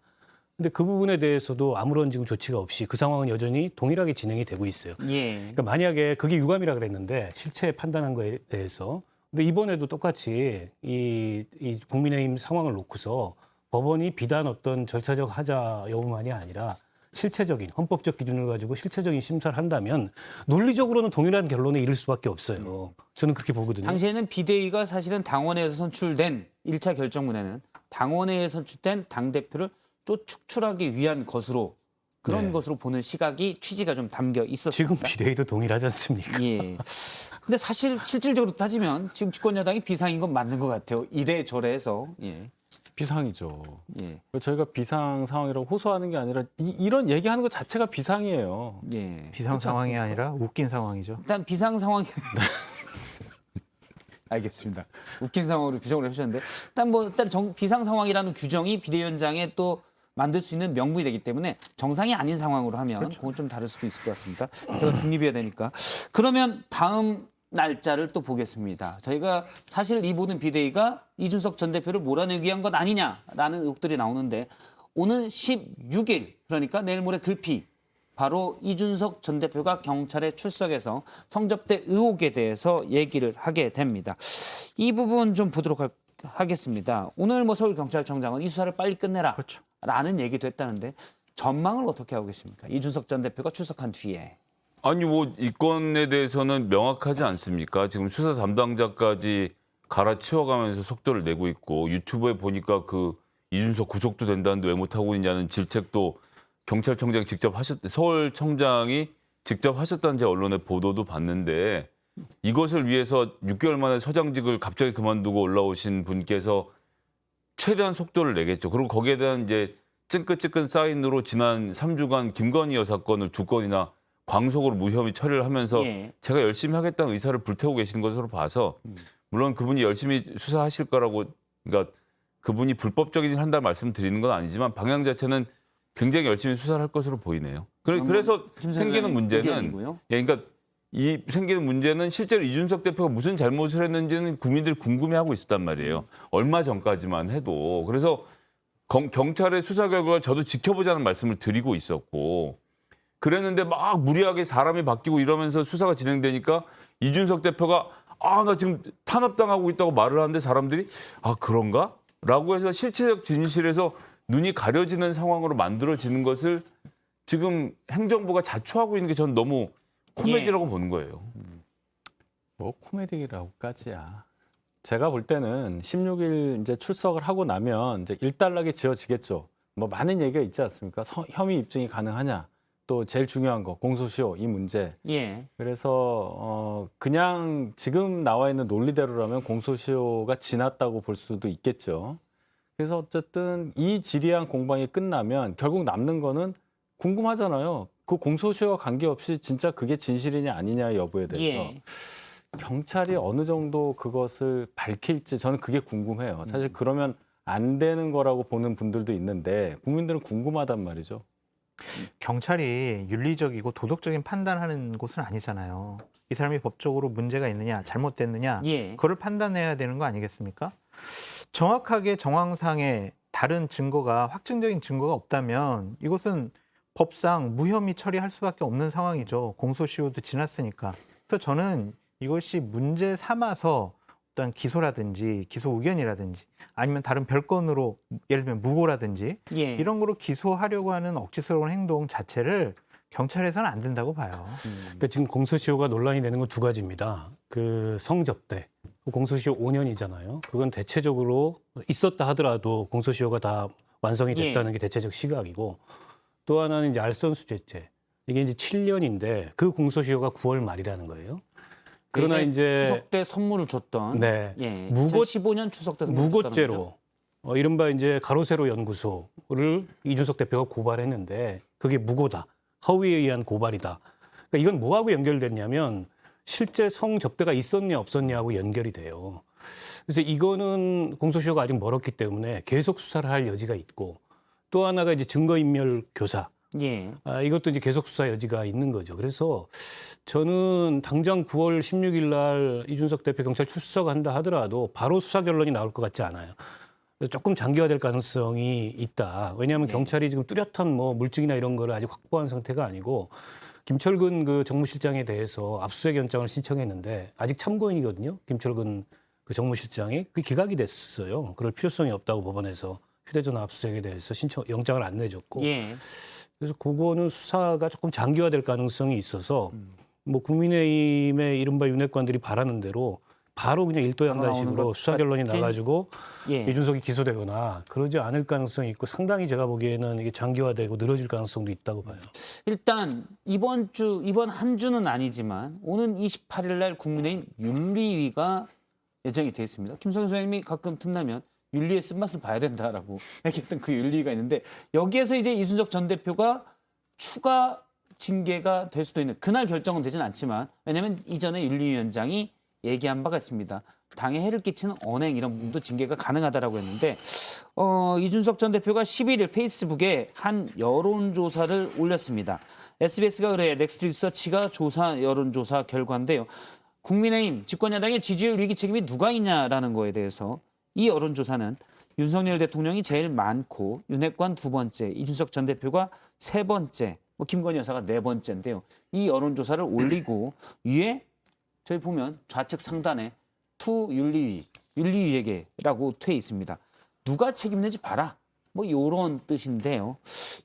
근데 그 부분에 대해서도 아무런 지금 조치가 없이 그 상황은 여전히 동일하게 진행이 되고 있어요. 예. 그러니까 만약에 그게 유감이라 그랬는데 실체 판단한 거에 대해서 근데 이번에도 똑같이 이 국민의힘 상황을 놓고서 법원이 비단 어떤 절차적 하자 여부만이 아니라 실체적인 헌법적 기준을 가지고 실체적인 심사를 한다면 논리적으로는 동일한 결론에 이를 수밖에 없어요. 저는 그렇게 보거든요. 당시에는 비대위가 사실은 당원회에서 선출된 1차 결정문에는 당원회에 선출된 당대표를 또 축출하기 위한 것으로 그런 네. 것으로 보는 시각이 취지가 좀 담겨 있었습니다. 지금 비대위도 동일하지 않습니까? 예. 근데 사실 실질적으로 따지면 지금 집권 여당이 비상인 건 맞는 것 같아요. 이래저래해서. 예. 비상이죠. 예. 저희가 비상 상황이라고 호소하는 게 아니라 이런 얘기하는 것 자체가 비상이에요. 예. 비상 그렇지 상황이 않습니까? 아니라 웃긴 상황이죠. 일단 비상 상황이 알겠습니다. 웃긴 상황으로 규정을 해주셨는데 일단 비상 상황이라는 규정이 비대위원장에 또 만들 수 있는 명분이 되기 때문에 정상이 아닌 상황으로 하면 그건 좀 다를 수도 있을 것 같습니다. 제가 중립이어야 되니까. 그러면 다음 날짜를 또 보겠습니다. 저희가 사실 이 모든 비대위가 이준석 전 대표를 몰아내기 위한 것 아니냐라는 의혹들이 나오는데 오는 16일 그러니까 내일 모레 글피 바로 이준석 전 대표가 경찰에 출석해서 성접대 의혹에 대해서 얘기를 하게 됩니다. 이 부분 좀 보도록 하겠습니다. 오늘 서울경찰청장은 이 수사를 빨리 끝내라 라는 얘기도 했다는데 전망을 어떻게 하고 계십니까? 이준석 전 대표가 출석한 뒤에. 아니 이 건에 대해서는 명확하지 않습니까? 지금 수사 담당자까지 갈아치워가면서 속도를 내고 있고 유튜브에 보니까 그 이준석 구속도 된다는데 왜 못하고 있냐는 질책도 경찰청장이 직접 서울청장이 직접 하셨다는 제 언론의 보도도 봤는데 이것을 위해서 6개월 만에 서장직을 갑자기 그만두고 올라오신 분께서 최대한 속도를 내겠죠. 그리고 거기에 대한 이제 ጭ끈ጭ끈 사인으로 지난 3주간 김건희 여사 건을 2건이나 광속으로 무혐의 처리를 하면서 예. 제가 열심히 하겠다는 의사를 불태우고 계시는 것으로 봐서 물론 그분이 열심히 수사하실 거라고 그러니까 그분이 불법적인 일을 한다는 말씀을 드리는 건 아니지만 방향 자체는 굉장히 열심히 수사를 할 것으로 보이네요. 그래서 생기는 문제는 의견이고요. 그러니까 이 생기는 문제는 실제로 이준석 대표가 무슨 잘못을 했는지는 국민들이 궁금해하고 있었단 말이에요. 얼마 전까지만 해도. 그래서 경찰의 수사 결과를 저도 지켜보자는 말씀을 드리고 있었고 그랬는데 막 무리하게 사람이 바뀌고 이러면서 수사가 진행되니까 이준석 대표가 나 지금 탄압당하고 있다고 말을 하는데 사람들이 그런가? 라고 해서 실체적 진실에서 눈이 가려지는 상황으로 만들어지는 것을 지금 행정부가 자초하고 있는 게 저는 너무 코미디라고 보는 거예요. 뭐 코미디라고까지야. 제가 볼 때는 16일 이제 출석을 하고 나면 이제 일단락이 지어지겠죠. 뭐 많은 얘기가 있지 않습니까? 혐의 입증이 가능하냐? 또 제일 중요한 거 공소시효 이 문제. 예. 그래서 그냥 지금 나와 있는 논리대로라면 공소시효가 지났다고 볼 수도 있겠죠. 그래서 어쨌든 이 지리한 공방이 끝나면 결국 남는 거는 궁금하잖아요. 그 공소시효와 관계없이 진짜 그게 진실이냐 아니냐 여부에 대해서 예. 경찰이 어느 정도 그것을 밝힐지 저는 그게 궁금해요. 사실 그러면 안 되는 거라고 보는 분들도 있는데 국민들은 궁금하단 말이죠. 경찰이 윤리적이고 도덕적인 판단하는 곳은 아니잖아요. 이 사람이 법적으로 문제가 있느냐, 잘못됐느냐, 예. 그걸 판단해야 되는 거 아니겠습니까? 정확하게 정황상의 다른 증거가 확증적인 증거가 없다면 이것은 법상 무혐의 처리할 수밖에 없는 상황이죠. 공소시효도 지났으니까. 그래서 저는 이것이 문제 삼아서 어떤 기소라든지 기소 의견이라든지 아니면 다른 별건으로 예를 들면 무고라든지 예. 이런 거로 기소하려고 하는 억지스러운 행동 자체를 경찰에서는 안 된다고 봐요. 그러니까 지금 공소시효가 논란이 되는 건 두 가지입니다. 그 성접대, 공소시효 5년이잖아요. 그건 대체적으로 있었다 하더라도 공소시효가 다 완성이 됐다는 게 대체적 시각이고 또 하나는 이제 알선수재죄. 이게 이제 7년인데 그 공소시효가 9월 말이라는 거예요. 그러나 이제 추석 때 선물을 줬던 네. 예. 무고- 2015년 추석 때 선물을 줬다는 거죠? 무고죄로 이른바 이제 가로세로 연구소를 이준석 대표가 고발했는데 그게 무고다. 허위에 의한 고발이다. 그러니까 이건 뭐하고 연결됐냐면 실제 성접대가 있었냐 없었냐하고 연결이 돼요. 그래서 이거는 공소시효가 아직 멀었기 때문에 계속 수사를 할 여지가 있고 또 하나가 이제 증거인멸 교사. 예. 이것도 이제 계속 수사 여지가 있는 거죠. 그래서 저는 당장 9월 16일 날 이준석 대표 경찰 출석한다 하더라도 바로 수사 결론이 나올 것 같지 않아요. 조금 장기화될 가능성이 있다. 왜냐하면 경찰이 지금 뚜렷한 뭐 물증이나 이런 거를 아직 확보한 상태가 아니고 김철근 그 정무실장에 대해서 압수수색 영장을 신청했는데 아직 참고인이거든요. 김철근 그 정무실장이 그게 기각이 됐어요. 그럴 필요성이 없다고 법원에서 휴대전화 압수수색에 대해서 영장을 안 내줬고. 예. 그래서 그거는 수사가 조금 장기화될 가능성이 있어서 뭐 국민의힘의 이른바 윤핵관들이 바라는 대로 바로 그냥 일도양단식으로 수사 결론이 나가지고 예. 이준석이 기소되거나 그러지 않을 가능성이 있고 상당히 제가 보기에는 이게 장기화되고 늘어질 가능성도 있다고 봐요. 일단 이번 한 주는 아니지만 오는 28일 날 국민의힘 윤리위가 예정이 돼 있습니다. 김성현 선생님이 가끔 틈나면 윤리의 쓴맛을 봐야 된다라고 얘기했던 그 윤리가 있는데 여기에서 이제 이준석 전 대표가 추가 징계가 될 수도 있는 그날 결정은 되진 않지만 왜냐하면 이전에 윤리위원장이 얘기한 바가 있습니다. 당에 해를 끼치는 언행 이런 부분도 징계가 가능하다라고 했는데 이준석 전 대표가 11일 페이스북에 한 여론조사를 올렸습니다. SBS가 그래요. 넥스트 리서치가 조사 여론조사 결과인데요. 국민의힘 집권여당의 지지율 위기 책임이 누가 있냐라는 거에 대해서 이 여론조사는 윤석열 대통령이 제일 많고 윤핵관 두 번째, 이준석 전 대표가 세 번째, 뭐 김건희 여사가 네 번째인데요. 이 여론조사를 올리고 위에 저희 보면 좌측 상단에 투 윤리위에게라고 돼 있습니다. 누가 책임내지 봐라. 뭐 이런 뜻인데요.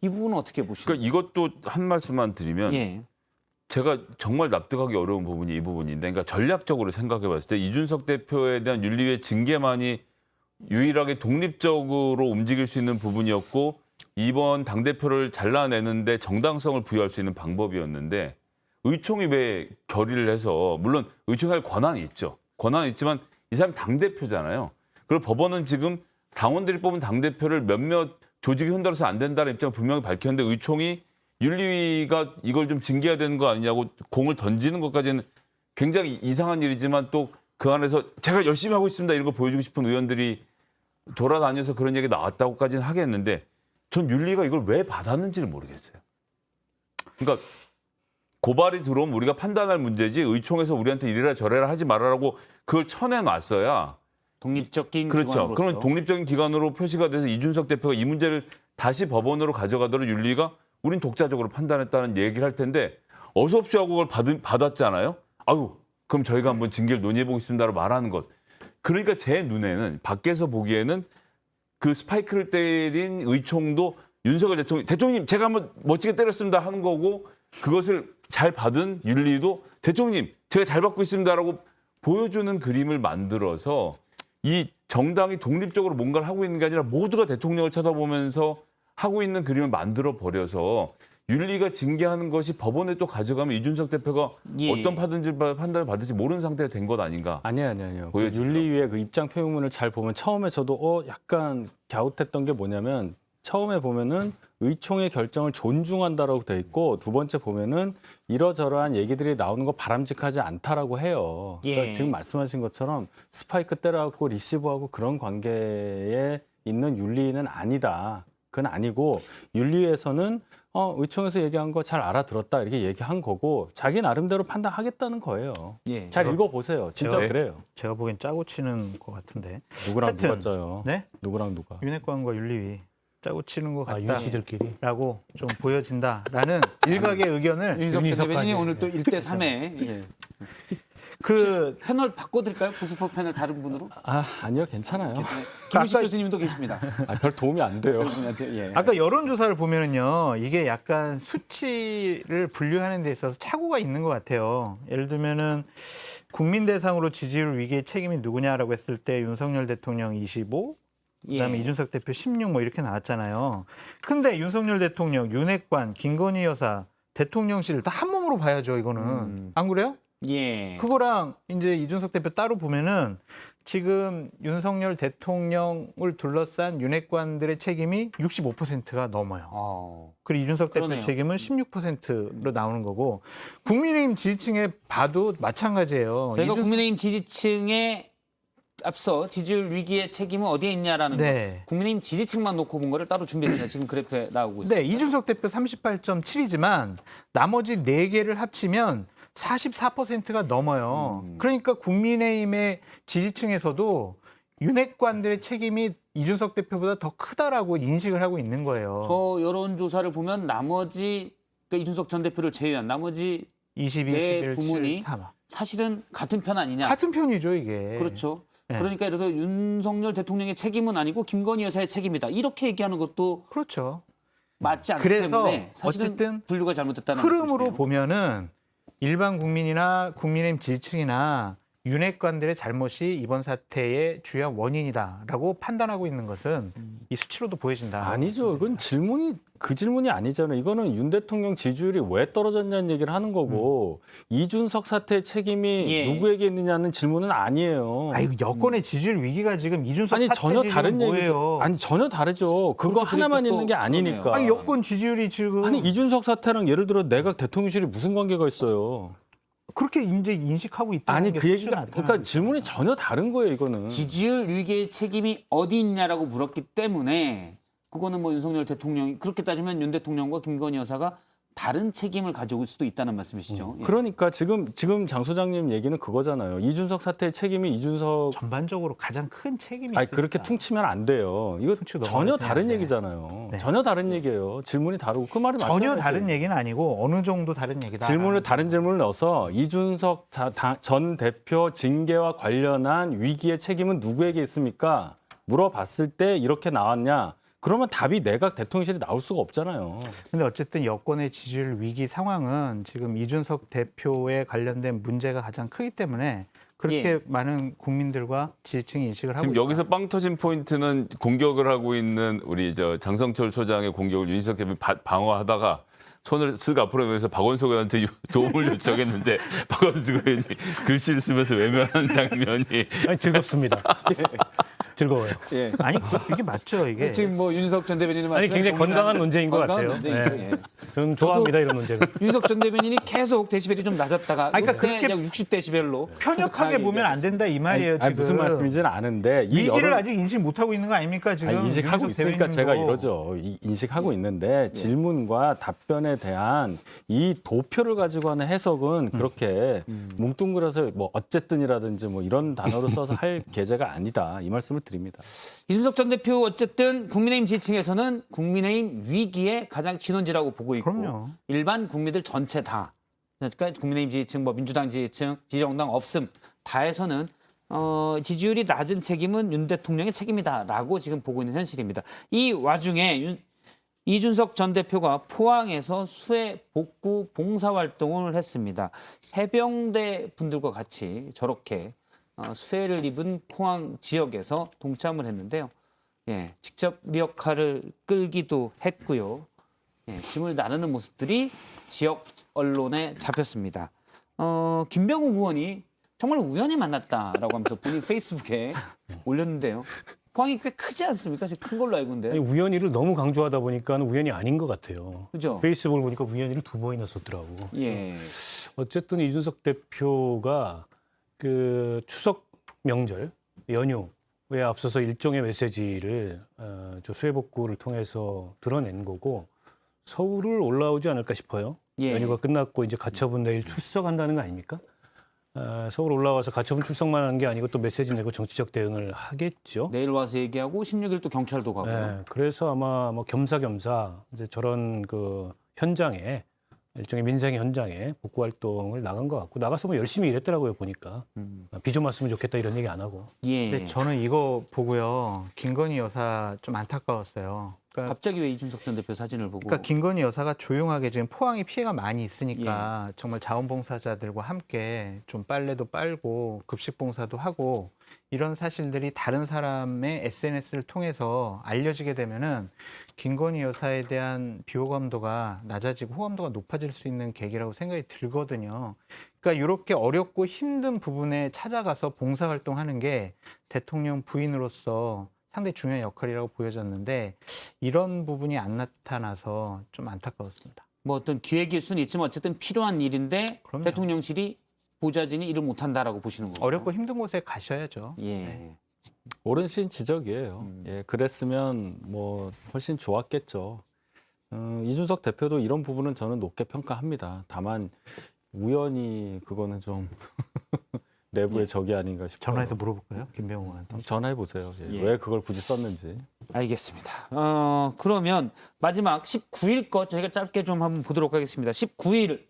이 부분은 어떻게 보시나요? 그러니까 이것도 한 말씀만 드리면 예. 제가 정말 납득하기 어려운 부분이 이 부분인데 그러니까 전략적으로 생각해 봤을 때 이준석 대표에 대한 윤리위의 징계만이 유일하게 독립적으로 움직일 수 있는 부분이었고 이번 당대표를 잘라내는데 정당성을 부여할 수 있는 방법이었는데 의총이 왜 결의를 해서 물론 의총할 권한이 있죠. 권한이 있지만 이 사람이 당대표잖아요. 그리고 법원은 지금 당원들이 뽑은 당대표를 몇몇 조직이 흔들어서 안 된다는 입장을 분명히 밝혔는데 의총이 윤리위가 이걸 좀 징계해야 되는 거 아니냐고 공을 던지는 것까지는 굉장히 이상한 일이지만 또 그 안에서 제가 열심히 하고 있습니다 이런 거 보여주고 싶은 의원들이 돌아다녀서 그런 얘기 나왔다고까지는 하겠는데 전 윤리가 이걸 왜 받았는지를 모르겠어요. 그러니까 고발이 들어오면 우리가 판단할 문제지 의총에서 우리한테 이래라 저래라 하지 말아라고 그걸 쳐내놨어야 독립적인 그렇죠. 기관으로서. 그러면 독립적인 기관으로 표시가 돼서 이준석 대표가 이 문제를 다시 법원으로 가져가도록 윤리가 우린 독자적으로 판단했다는 얘기를 할 텐데 어서 없이 하고 그걸 받았잖아요. 아유 그럼 저희가 한번 징계를 논의해보겠습니다라고 말하는 것. 그러니까 제 눈에는 밖에서 보기에는 그 스파이크를 때린 의총도 윤석열 대통령님 제가 한번 멋지게 때렸습니다 하는 거고 그것을 잘 받은 윤리도 대통령님 제가 잘 받고 있습니다라고 보여주는 그림을 만들어서 이 정당이 독립적으로 뭔가를 하고 있는 게 아니라 모두가 대통령을 쳐다보면서 하고 있는 그림을 만들어 버려서 윤리가 징계하는 것이 법원에 또 가져가면 이준석 대표가 예. 어떤 판단을 받을지 모르는 상태가 된 것 아닌가. 아니에요. 그 보여주죠. 윤리위의 그 입장 표문을 잘 보면 처음에 저도 약간 갸웃했던 게 뭐냐면 처음에 보면은 의총의 결정을 존중한다라고 돼 있고 두 번째 보면은 이러저러한 얘기들이 나오는 거 바람직하지 않다라고 해요. 예. 그러니까 지금 말씀하신 것처럼 스파이크 때려갖고 리시브하고 그런 관계에 있는 윤리는 아니다. 그건 아니고 윤리에서는 의총에서 얘기한 거 잘 알아들었다 이렇게 얘기한 거고 자기 나름대로 판단하겠다는 거예요. 예. 잘 읽어보세요. 진짜 네. 그래요. 제가 보기엔 짜고 치는 것 같은데. 누구랑 하여튼, 누가 짜요? 네? 누구랑 누가? 윤핵관과 윤리위 짜고 치는 것 아, 같다라고 윤씨들끼리. 좀 보여진다라는 일각의 의견을 윤석열 윤희석까지. 대변인이 오늘 또 1대 3에 예. 그 패널 바꿔드릴까요? 부수법 패널 다른 분으로? 아니요, 괜찮아요. 김우식 아까- 교수님도 계십니다. 별 도움이 안 돼요. 그분한테, 예. 아까 여론조사를 보면은요, 이게 약간 수치를 분류하는 데 있어서 착오가 있는 것 같아요. 예를 들면은 국민 대상으로 지지율 위기의 책임이 누구냐라고 했을 때 윤석열 대통령 25, 그다음에 예. 이준석 대표 16 뭐 이렇게 나왔잖아요. 근데 윤석열 대통령, 윤핵관, 김건희 여사, 대통령실 다 한 몸으로 봐야죠, 이거는. 안 그래요? 예. 그거랑 이제 이준석 대표 따로 보면은 지금 윤석열 대통령을 둘러싼 윤핵관들의 책임이 65%가 넘어요. 그리고 이준석 대표 그러네요. 책임은 16%로 나오는 거고 국민의힘 지지층에 봐도 마찬가지예요. 저희가 이준석- 국민의힘 지지층에 앞서 지지율 위기의 책임은 어디에 있냐라는 네. 거. 국민의힘 지지층만 놓고 본 거를 따로 준비했습니다. 지금 그래프에 나오고 있습니다. 네, 이준석 대표 38.7이지만 나머지 4개를 합치면 44%가 넘어요. 그러니까 국민의힘의 지지층에서도 윤핵관들의 책임이 이준석 대표보다 더 크다라고 인식을 하고 있는 거예요. 저 여론조사를 보면 나머지 그러니까 이준석 전 대표를 제외한 나머지 22, 내 11, 부문이 7, 3. 사실은 같은 편 아니냐. 같은 편이죠, 이게. 그렇죠. 네. 그러니까 예를 들어서 윤석열 대통령의 책임은 아니고 김건희 여사의 책임이다. 이렇게 얘기하는 것도 그렇죠. 맞지 않기 그래서 때문에 사실은 어쨌든 분류가 잘못됐다는 흐름으로 말씀이시네요. 보면은 일반 국민이나 국민의힘 지지층이나 윤핵관들의 잘못이 이번 사태의 주요한 원인이다라고 판단하고 있는 것은 이 수치로도 보여진다. 아니죠. 이건 그 질문이 아니잖아요. 이거는 윤 대통령 지지율이 왜 떨어졌냐는 얘기를 하는 거고 이준석 사태의 책임이 예. 누구에게 있느냐는 질문은 아니에요. 아이고 여권의 지지율 위기가 지금 이준석 아니 사태 전혀 지금 다른 뭐예요? 얘기죠. 아니 전혀 다르죠. 그거 그렇게 하나만 들으니까 있는 게 또 아니니까. 그러네요. 아니 여권 지지율이 지금 아니 이준석 사태랑 예를 들어 내각 대통령실이 무슨 관계가 있어요? 그렇게 이제 인식하고 있다는 아니 게 그 수치로 얘기가 나타나는 그러니까 질문이 전혀 다른 거예요. 이거는. 지지율 위기의 책임이 어디 있냐라고 물었기 때문에 그거는 뭐 윤석열 대통령이 그렇게 따지면 윤 대통령과 김건희 여사가 다른 책임을 가져올 수도 있다는 말씀이시죠. 예. 그러니까 지금 장 소장님 얘기는 그거잖아요. 이준석 사태의 책임이 이준석 전반적으로 가장 큰 책임이 아니 있으니까. 그렇게 퉁치면 안 돼요. 이거 퉁치고 전혀 넘어가면 다른 안 돼. 얘기잖아요. 네. 전혀 다른 얘기예요. 질문이 다르고 그 말이 맞잖아요. 전혀 다른 얘기는 아니고 어느 정도 다른 얘기다. 다른 질문을 넣어서 이준석 전 대표 징계와 관련한 위기의 책임은 누구에게 있습니까? 물어봤을 때 이렇게 나왔냐? 그러면 답이 내각 대통령실이 나올 수가 없잖아요. 근데 어쨌든 여권의 지지율 위기 상황은 지금 이준석 대표에 관련된 문제가 가장 크기 때문에 그렇게 예. 많은 국민들과 지지층이 인식을 하고 지금 있다. 여기서 빵 터진 포인트는 공격을 하고 있는 우리 장성철 소장의 공격을 윤희석 대표이 방어하다가 손을 쓱 앞으로 내면서 박원석 의원한테 도움을 요청했는데 박원석 의원이 글씨를 쓰면서 외면하는 장면이 아니, 즐겁습니다. 즐거워요. 예. 아니 이게 맞죠 이게. 지금 뭐 윤석 전 대변인의 아니 말씀에 굉장히 건강한 동의하는 논쟁인 것 건강한 같아요. 논쟁이죠. 예. 예. 저는 좋아합니다 이런 논쟁을. 윤석 전 대변인이 계속 데시벨이 좀 낮았다가 그러니까 그렇게 그렇게 약 60데시벨로 편협하게 보면 안 된다 이 말이에요 아니, 지금. 무슨 말씀인지는 아는데 이 위기를 여론- 아직 인식 못하고 있는 거 아닙니까 지금? 아니, 인식하고 윤석 있으니까 제가 대변인도. 이러죠. 인식하고 있는데 질문과 답변에 대한 이 도표를 가지고 하는 해석은 그렇게 뭉뚱그려서 뭐 어쨌든이라든지 뭐 이런 단어로 써서 할 계제가 아니다. 이 말씀을 드립니다. 이준석 전 대표 어쨌든 국민의힘 지지층에서는 국민의힘 위기의 가장 진원지라고 보고 있고 그럼요. 일반 국민들 전체 다 그러니까 국민의힘 지지층, 뭐 민주당 지지층, 지지정당 없음 다에서는 지지율이 낮은 책임은 윤 대통령의 책임이다라고 지금 보고 있는 현실입니다. 이 와중에 이준석 전 대표가 포항에서 수해 복구 봉사활동을 했습니다. 해병대 분들과 같이 저렇게 수해를 입은 포항 지역에서 동참을 했는데요. 예, 직접 리어카를 끌기도 했고요. 예, 짐을 나르는 모습들이 지역 언론에 잡혔습니다. 김병욱 의원이 정말 우연히 만났다라고 하면서 본인 페이스북에 올렸는데요. 포항이 꽤 크지 않습니까? 지금 큰 걸로 알고 있는데. 아니, 우연히를 너무 강조하다 보니까 우연이 아닌 것 같아요. 그죠? 페이스북을 보니까 우연히를 2번이나 썼더라고. 예. 어쨌든 이준석 대표가 그 추석 명절 연휴에 앞서서 일종의 메시지를 저 수해 복구를 통해서 드러낸 거고 서울을 올라오지 않을까 싶어요. 예. 연휴가 끝났고 이제 가처분 내일 출석한다는 거 아닙니까? 서울 올라와서 가처분 출석만 하는 게 아니고 또 메시지 내고 정치적 대응을 하겠죠. 내일 와서 얘기하고 16일 또 경찰도 가고. 네, 그래서 아마 뭐 겸사겸사 이제 저런 그 현장에 일종의 민생의 현장에 복구 활동을 나간 것 같고 나가서 뭐 열심히 일했더라고요 보니까 비 좀 왔으면 좋겠다 이런 얘기 안 하고. 예. 근데 저는 이거 보고요. 김건희 여사 좀 안타까웠어요. 그러니까 갑자기 왜 이준석 전 대표 사진을 보고? 그러니까 김건희 여사가 조용하게 지금 포항이 피해가 많이 있으니까 정말 자원봉사자들과 함께 좀 빨래도 빨고 급식봉사도 하고 이런 사실들이 다른 사람의 SNS를 통해서 알려지게 되면은 김건희 여사에 대한 비호감도가 낮아지고 호감도가 높아질 수 있는 계기라고 생각이 들거든요. 그러니까 이렇게 어렵고 힘든 부분에 찾아가서 봉사활동하는 게 대통령 부인으로서 상당히 중요한 역할이라고 보여졌는데 이런 부분이 안 나타나서 좀 안타까웠습니다. 뭐 어떤 기획일 수는 있지만 어쨌든 필요한 일인데 그럼요. 대통령실이 보좌진이 일을 못한다라고 보시는 거예요. 어렵고 힘든 곳에 가셔야죠. 예. 옳은 시인 지적이에요. 예, 그랬으면 뭐 훨씬 좋았겠죠. 이준석 대표도 이런 부분은 저는 높게 평가합니다. 다만 우연히 그거는 좀 내부의 적이 아닌가 싶어요. 전화해서 물어볼까요? 김병욱 의원한테. 전화해 보세요. 예, 예. 왜 그걸 굳이 썼는지. 알겠습니다. 그러면 마지막 19일 것 저희가 짧게 좀 한번 보도록 하겠습니다. 19일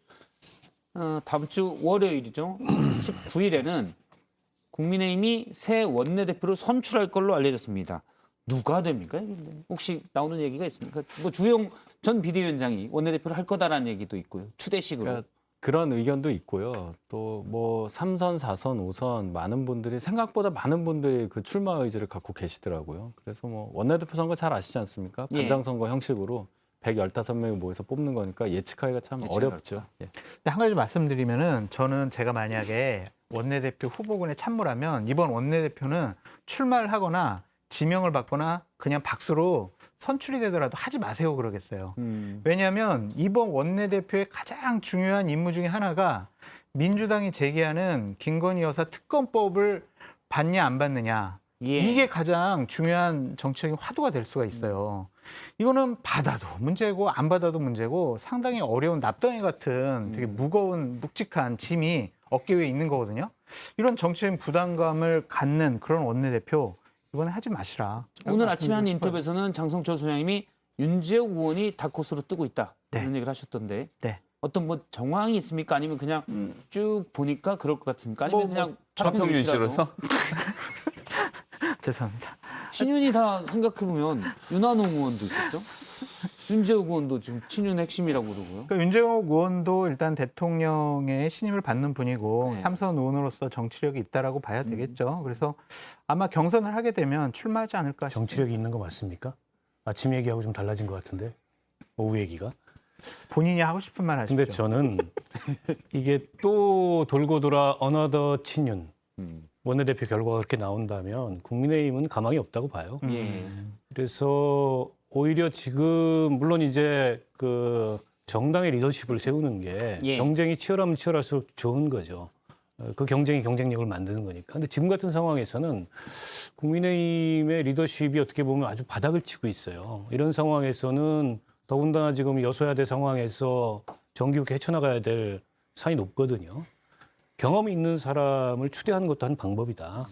다음 주 월요일이죠. 19일에는 국민의힘이 새 원내대표를 선출할 걸로 알려졌습니다. 누가 됩니까? 혹시 나오는 얘기가 있습니까? 뭐 주영 전 비대위원장이 원내대표를 할 거다라는 얘기도 있고요. 추대식으로. 그러니까 그런 의견도 있고요. 또 뭐 3선, 4선, 5선 많은 분들이 생각보다 많은 분들이 그 출마 의지를 갖고 계시더라고요. 그래서 뭐 원내대표 선거 잘 아시지 않습니까? 예. 반장 선거 형식으로 115명이 모여서 뽑는 거니까 예측하기가 참 어렵죠. 예. 근데 한 가지 말씀드리면은 저는 제가 만약에 원내대표 후보군에 참모라면 이번 원내대표는 출마를 하거나 지명을 받거나 그냥 박수로 선출이 되더라도 하지 마세요 그러겠어요. 왜냐하면 이번 원내대표의 가장 중요한 임무 중에 하나가 민주당이 제기하는 김건희 여사 특검법을 받냐 안 받느냐 예. 이게 가장 중요한 정치적인 화두가 될 수가 있어요. 이거는 받아도 문제고 안 받아도 문제고 상당히 어려운 납덩이 같은 되게 무거운 묵직한 짐이 어깨 위에 있는 거거든요. 이런 정치적인 부담감을 갖는 그런 원내대표 이번에 하지 마시라. 오늘 아침에 한 인터뷰에서는 장성철 소장님이 윤재욱 의원이 다크호스로 뜨고 있다. 네. 이런 얘기를 하셨던데 네. 어떤 뭐 정황이 있습니까? 아니면 그냥 쭉 보니까 그럴 것 같습니까? 아니면 뭐, 그냥 차평윤 씨라서 죄송합니다. 친윤이 다 생각해보면 윤한홍 의원도 있었죠. 윤재욱 의원도 지금 친윤 핵심이라고 그러고요. 그러니까 윤재욱 의원도 일단 대통령의 신임을 받는 분이고 네. 삼선 의원으로서 정치력이 있다라고 봐야 되겠죠. 그래서 아마 경선을 하게 되면 출마하지 않을까 싶어요. 정치력이 있는 거 맞습니까? 아침 얘기하고 좀 달라진 것 같은데 오후 얘기가. 본인이 하고 싶은 말 하십시오. 근데 저는 이게 또 돌고 돌아 어너더 친윤. 원내대표 결과가 그렇게 나온다면 국민의힘은 가망이 없다고 봐요. 예. 그래서 오히려 지금 물론 이제 그 정당의 리더십을 세우는 게 예. 경쟁이 치열하면 치열할수록 좋은 거죠. 그 경쟁이 경쟁력을 만드는 거니까. 근데 지금 같은 상황에서는 국민의힘의 리더십이 어떻게 보면 아주 바닥을 치고 있어요. 이런 상황에서는 더군다나 지금 여소야대 상황에서 정기국회 헤쳐나가야 될 산이 높거든요. 경험이 있는 사람을 추대하는 것도 한 방법이다.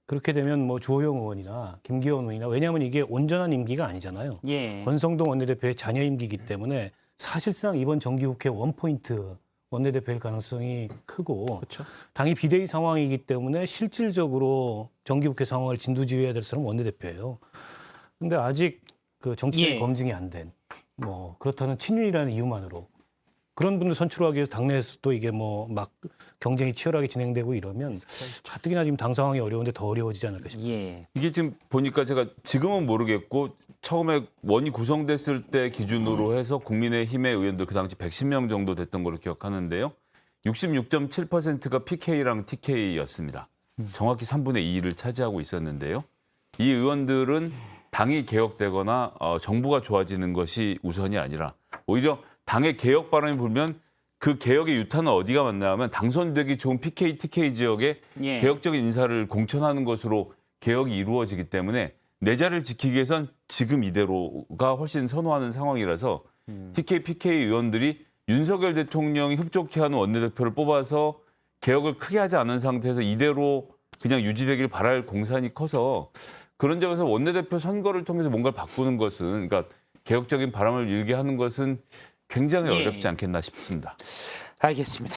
그렇게 되면 뭐 주호영 의원이나 김기현 의원이나 왜냐하면 이게 온전한 임기가 아니잖아요. 예. 권성동 원내대표의 자녀 임기이기 때문에 사실상 이번 정기국회 원포인트 원내대표일 가능성이 크고 당이 비대위 상황이기 때문에 실질적으로 정기국회 상황을 진두지휘해야 될 사람은 원내대표예요. 근데 아직 그 정치적인 예. 검증이 안 된 뭐 그렇다는 친윤이라는 이유만으로 그런 분들 선출하기 위해서 당내에서도 이게 뭐 막 경쟁이 치열하게 진행되고 이러면 가뜩이나 지금 당 상황이 어려운데 더 어려워지지 않을까 싶습니다. 예. 이게 지금 보니까 제가 지금은 모르겠고 처음에 원이 구성됐을 때 기준으로 해서 국민의힘의 의원들 그 당시 110명 정도 됐던 걸로 기억하는데요. 66.7%가 PK랑 TK였습니다. 정확히 3분의 2를 차지하고 있었는데요. 이 의원들은 당이 개혁되거나 정부가 좋아지는 것이 우선이 아니라 오히려 당의 개혁 바람이 불면 그 개혁의 유탄은 어디가 맞냐면 당선되기 좋은 PK, TK 지역에 예. 개혁적인 인사를 공천하는 것으로 개혁이 이루어지기 때문에 내 자리를 지키기 위해선 지금 이대로가 훨씬 선호하는 상황이라서 TK, PK 의원들이 윤석열 대통령이 흡족해하는 원내대표를 뽑아서 개혁을 크게 하지 않은 상태에서 이대로 그냥 유지되길 바랄 공산이 커서 그런 점에서 원내대표 선거를 통해서 뭔가를 바꾸는 것은 그러니까 개혁적인 바람을 일게 하는 것은 굉장히 예. 어렵지 않겠나 싶습니다. 알겠습니다.